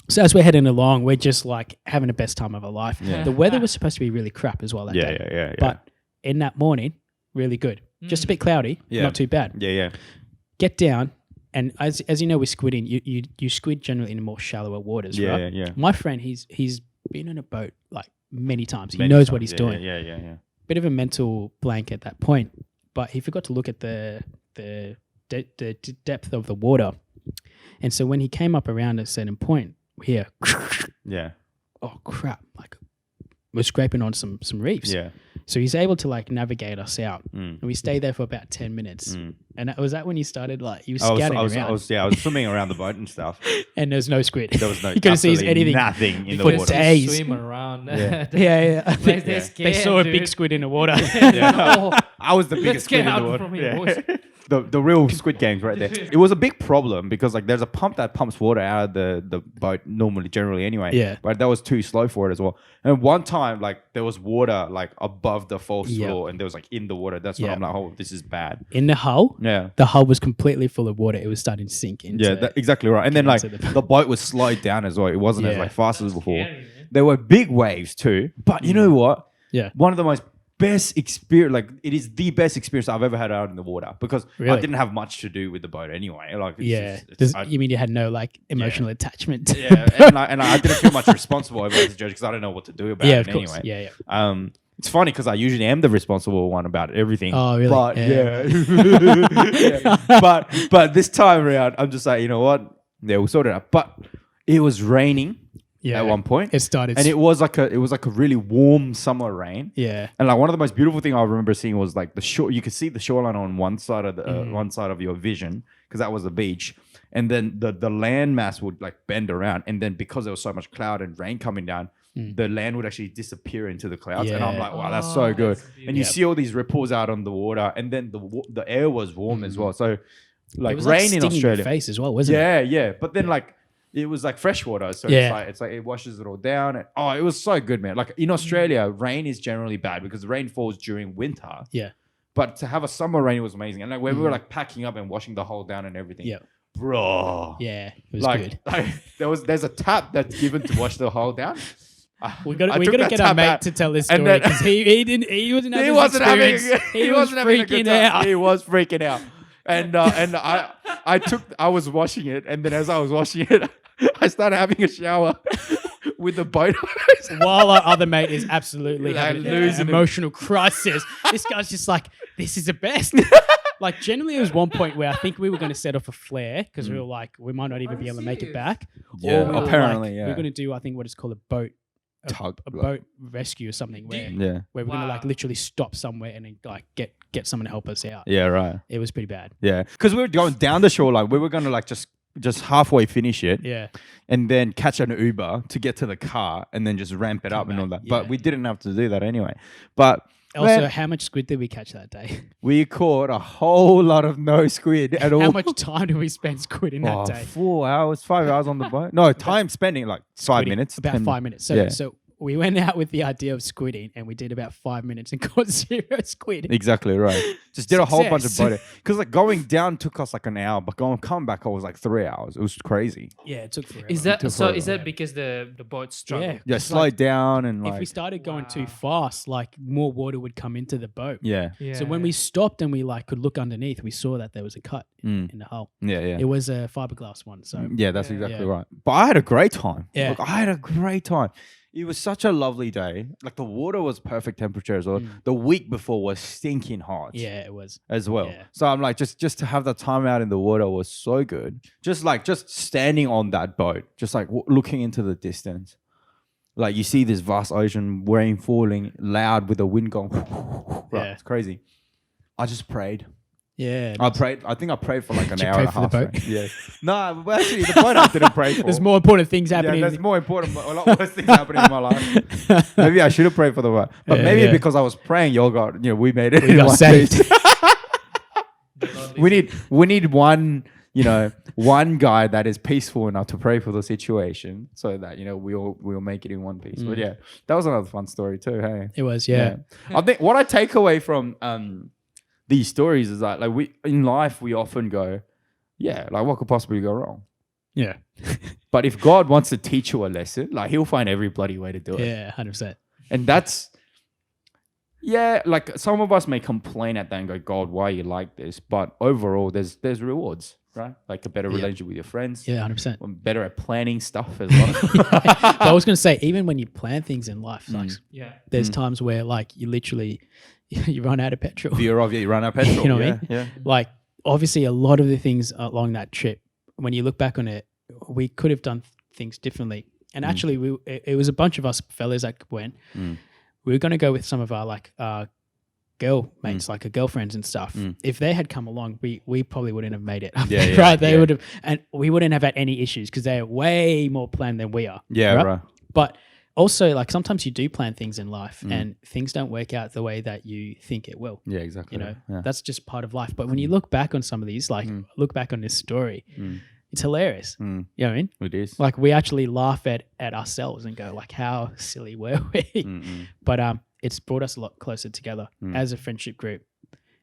So as we're heading along, we're just like having the best time of our life. Yeah. The weather was supposed to be really crap as well that Yeah, day. yeah. But in that morning, really good. Just a bit cloudy, Yeah. not too bad. Yeah. Get down, and as you know, with squidding, you squid generally in more shallower waters, right? Yeah. My friend, he's been in a boat like many times. He Many knows times. what he's doing. Yeah. Bit of a mental blank at that point, but he forgot to look at the depth of the water, and so when he came up around a certain point, here, Yeah. oh crap! Like we're scraping on some reefs. Yeah. So he's able to like navigate us out, Mm. and we stayed there for about 10 minutes. And was that when you started like you were I scouting was around, I was swimming around the boat and stuff. and there's no squid. There was no you couldn't see absolutely anything. nothing in the For water. days. Swim around. Yeah. Yeah. Like, They they're scared, saw a big dude. squid in the water. Yeah. Oh, I was the let's biggest get squid in out the water. from here, boys. The real Squid Games right there. It was a big problem because like there's a pump that pumps water out of the boat generally anyway. Yeah. But that was too slow for it as well. And one time like there was water like above the false Yeah. floor and there was like in the water. That's when Yeah. I'm like, oh, this is bad. In the hull, Yeah. the hull was completely full of water. It was starting to sink into. Yeah, exactly right. And then like into the- the boat was slowed down as well. It wasn't as Yeah. like fast as before. Scary, man. There were big waves too. But you know what? Yeah. One of the most best experience, like it is the best experience I've ever had out in the water because I Really? didn't have much to do with the boat anyway. Like, it's Yeah. just- it's- I- You mean you had no like emotional attachment? To yeah, and I didn't feel much responsible over the judge because I don't know what to do about yeah, it of course. anyway. Yeah. It's funny because I usually am the responsible one about everything. Oh, really? But Yeah. yeah. But this time around, I'm just like, you know what? Yeah, we'll sort it out. But it was raining Yeah. at one point, It started. and it was like a really warm summer rain. yeah. And like one of the most beautiful thing I remember seeing was like the shore. You could see the shoreline on one side of the one side of your vision because that was the beach, and then the land mass would like bend around, and then because there was so much cloud and rain coming down, the land would actually disappear into the clouds. And I'm Yeah. like, wow, that's Oh, so good. that's And you beautiful. see all these ripples out on the water, and then the air was warm as well. So like It was rain like in stinging Australia, your face as well, wasn't it? yeah. But then like. It was like fresh water, so Yeah. it's like it washes it all down. And, oh, it was so good, man. Like in Australia, rain is generally bad because the rain falls during winter. Yeah. But to have a summer rain was amazing. And like when we were like packing up and washing the hole down and everything. Yeah. Bro. Yeah. It was Like, good. there's a tap that's given to wash the hole down. We I got took to that get our tap mate out. to tell this And story then- because he wasn't having He this wasn't having experience. He was wasn't having a good freaking time. out. He was freaking out. And I was washing it, and then as I was washing it, I started having a shower with the boat. While our other mate is absolutely Like having losing an it. emotional crisis, this guy's just like, this is the best. Like, generally, there was one point where I think we were going to set off a flare because we were like, we might not even be able to make it back. Yeah, Or we were apparently, like, yeah. we're going to do, I think, what is called a boat. Tug, A like- boat rescue or something where Yeah. we're going to like Wow. literally stop somewhere and then like get someone to help us out. Yeah, right. It was pretty bad. Yeah. Because we were going down the shoreline. We were going to like just halfway finish it. Yeah. And then catch an Uber to get to the car and then just ramp it up and all that. back, But yeah. we didn't have to do that anyway. But Also, man, how much squid did we catch that day? we caught a whole lot of no squid at all. How much time did we spend squidding that day? 4 hours, 5 hours on the boat. No, time spending like 5 Squidding, minutes. About 10 5 minutes. So, Yeah. so we went out with the idea of squidding, and we did about 5 minutes and caught 0 squid. Exactly right. Just did a whole bunch of Success. boating. Because like going down took us like an hour, but coming back was like 3 hours. It was crazy. Yeah, it took forever. Is that Took so? forever. Is that because the boat struggled? Yeah. Yeah, It's slow like, down and if we like started going too Wow. fast, like more water would come into the boat. yeah. Yeah. So when we stopped and we like could look underneath, we saw that there was a cut in the hull. Yeah, yeah. It was a fiberglass one. So Yeah, that's Yeah. exactly Yeah. right. But I had a great time. Yeah. Look, I had a great time. It was such a lovely day. Like the water was perfect temperature as well. The week before was stinking hot. yeah, it was. As well. Yeah. So I'm like, just to have the time out in the water was so good. Just standing on that boat, just like looking into the distance. Like you see this vast ocean, rain falling loud with the wind going. Right, Yeah. it's crazy. I just prayed. Yeah. I prayed. I think I prayed for like an Did you hour pray and a for the half. boat? right? Yeah. No, well, actually, the boat I didn't pray for. There's more important things Yeah, happening. there's more important, a lot worse things happening in my life. Maybe I should have prayed for the boat, but Yeah, maybe yeah. because I was praying, y'all got, we made it. We in got one saved. piece. we need one, one guy that is peaceful enough to pray for the situation, so that we'll make it in one piece. But yeah, that was another fun story too. Hey, It was, yeah. I think what I take away from these stories is that like we in life we often go, yeah, like what could possibly go wrong? Yeah. But if God wants to teach you a lesson, like He'll find every bloody way to do it. Yeah, 100%. And that's, yeah, like some of us may complain at that and go, God, why are you like this? But overall, there's rewards, right? Like a better relationship with your friends. Yeah, 100%. I'm better at planning stuff as well. But I was going to say, even when you plan things in life, like, Yeah. there's times where like you literally, you run out of petrol. You run out of petrol. You know what I yeah, mean? Yeah. Like, obviously, a lot of the things along that trip, when you look back on it, we could have done things differently. And actually, it was a bunch of us fellas that went. We were going to go with some of our like girl mates, like our girlfriends and stuff. If they had come along, we probably wouldn't have made it. Yeah, right? They yeah. would have, and we wouldn't have had any issues because they're way more planned than we are. Yeah, right. But also, like sometimes you do plan things in life and things don't work out the way that you think it will. Yeah, exactly. Yeah. That's just part of life. But when you look back on some of these, like look back on this story, it's hilarious. You know what I mean? It is. Like we actually laugh at ourselves and go like, how silly were we? But it's brought us a lot closer together as a friendship group.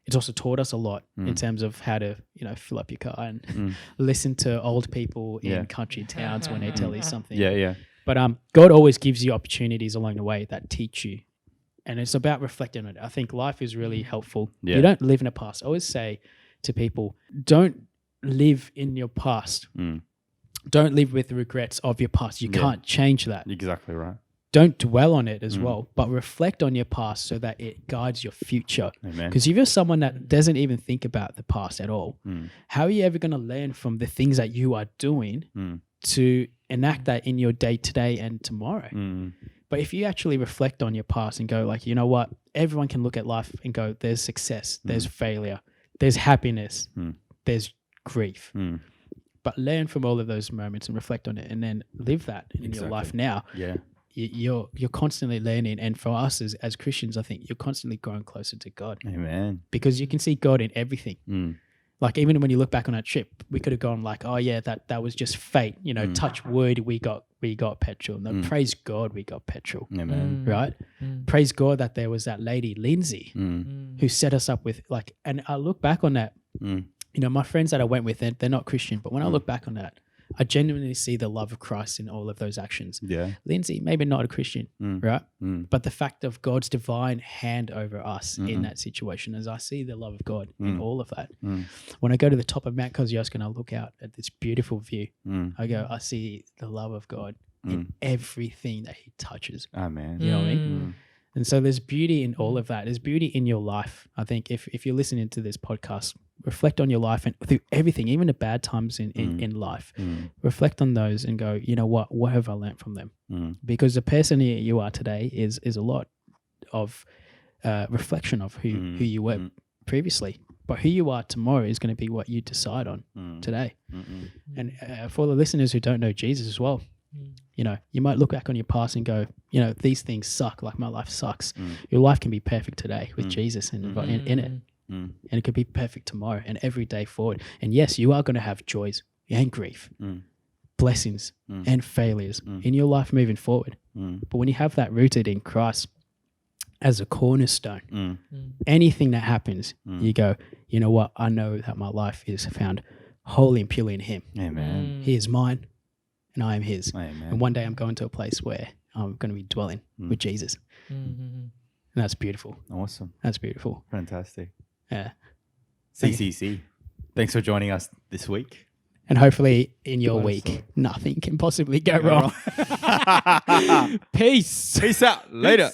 It's also taught us a lot in terms of how to, fill up your car and listen to old people in country towns when they tell you something. Yeah, yeah. But God always gives you opportunities along the way that teach you. And it's about reflecting on it. I think life is really helpful. Yeah. You don't live in a past. I always say to people, don't live in your past. Don't live with the regrets of your past. You can't change that. Exactly right. Don't dwell on it as well, but reflect on your past so that it guides your future. Amen. Because if you're someone that doesn't even think about the past at all, how are you ever going to learn from the things that you are doing to enact that in your day today and tomorrow? But if you actually reflect on your past and go like, you know what, everyone can look at life and go, there's success, there's failure, there's happiness, there's grief. But learn from all of those moments and reflect on it and then live that in your life now. Yeah. You're constantly learning. And for us as Christians, I think you're constantly growing closer to God Amen. because you can see God in everything. Like even when you look back on that trip, we could have gone like, oh yeah, that was just fate. Touch wood, we got petrol. No, praise God, we got petrol. Amen. Right? Praise God that there was that lady, Lindsay, who set us up with like, and I look back on that, my friends that I went with, they're not Christian, but when I look back on that, I genuinely see the love of Christ in all of those actions. Yeah. Lindsay, maybe not a Christian, right? But the fact of God's divine hand over us in that situation, as I see the love of God in all of that. When I go to the top of Mount Kosciuszko and I look out at this beautiful view, I see the love of God in everything that He touches. Amen. You know what I mean? And so there's beauty in all of that. There's beauty in your life. I think if you're listening to this podcast, reflect on your life and through everything, even the bad times in life, reflect on those and go, you know what have I learned from them? Because the person you are today is a lot of reflection of who you were previously. But who you are tomorrow is going to be what you decide on today. And for the listeners who don't know Jesus as well, you might look back on your past and go, these things suck, like my life sucks. Your life can be perfect today with Jesus in it. And it could be perfect tomorrow and every day forward. And yes, you are going to have joys and grief, blessings and failures in your life moving forward. But when you have that rooted in Christ as a cornerstone, Mm. anything that happens, you go, you know what? I know that my life is found wholly and purely in Him. Amen. He is mine and I am His. Amen. And one day I'm going to a place where I'm going to be dwelling with Jesus. And that's beautiful. Awesome. That's beautiful. Fantastic. Yeah. CCC. Thanks for joining us this week. And hopefully in your week, nothing can possibly go wrong. Peace. Peace out. Later.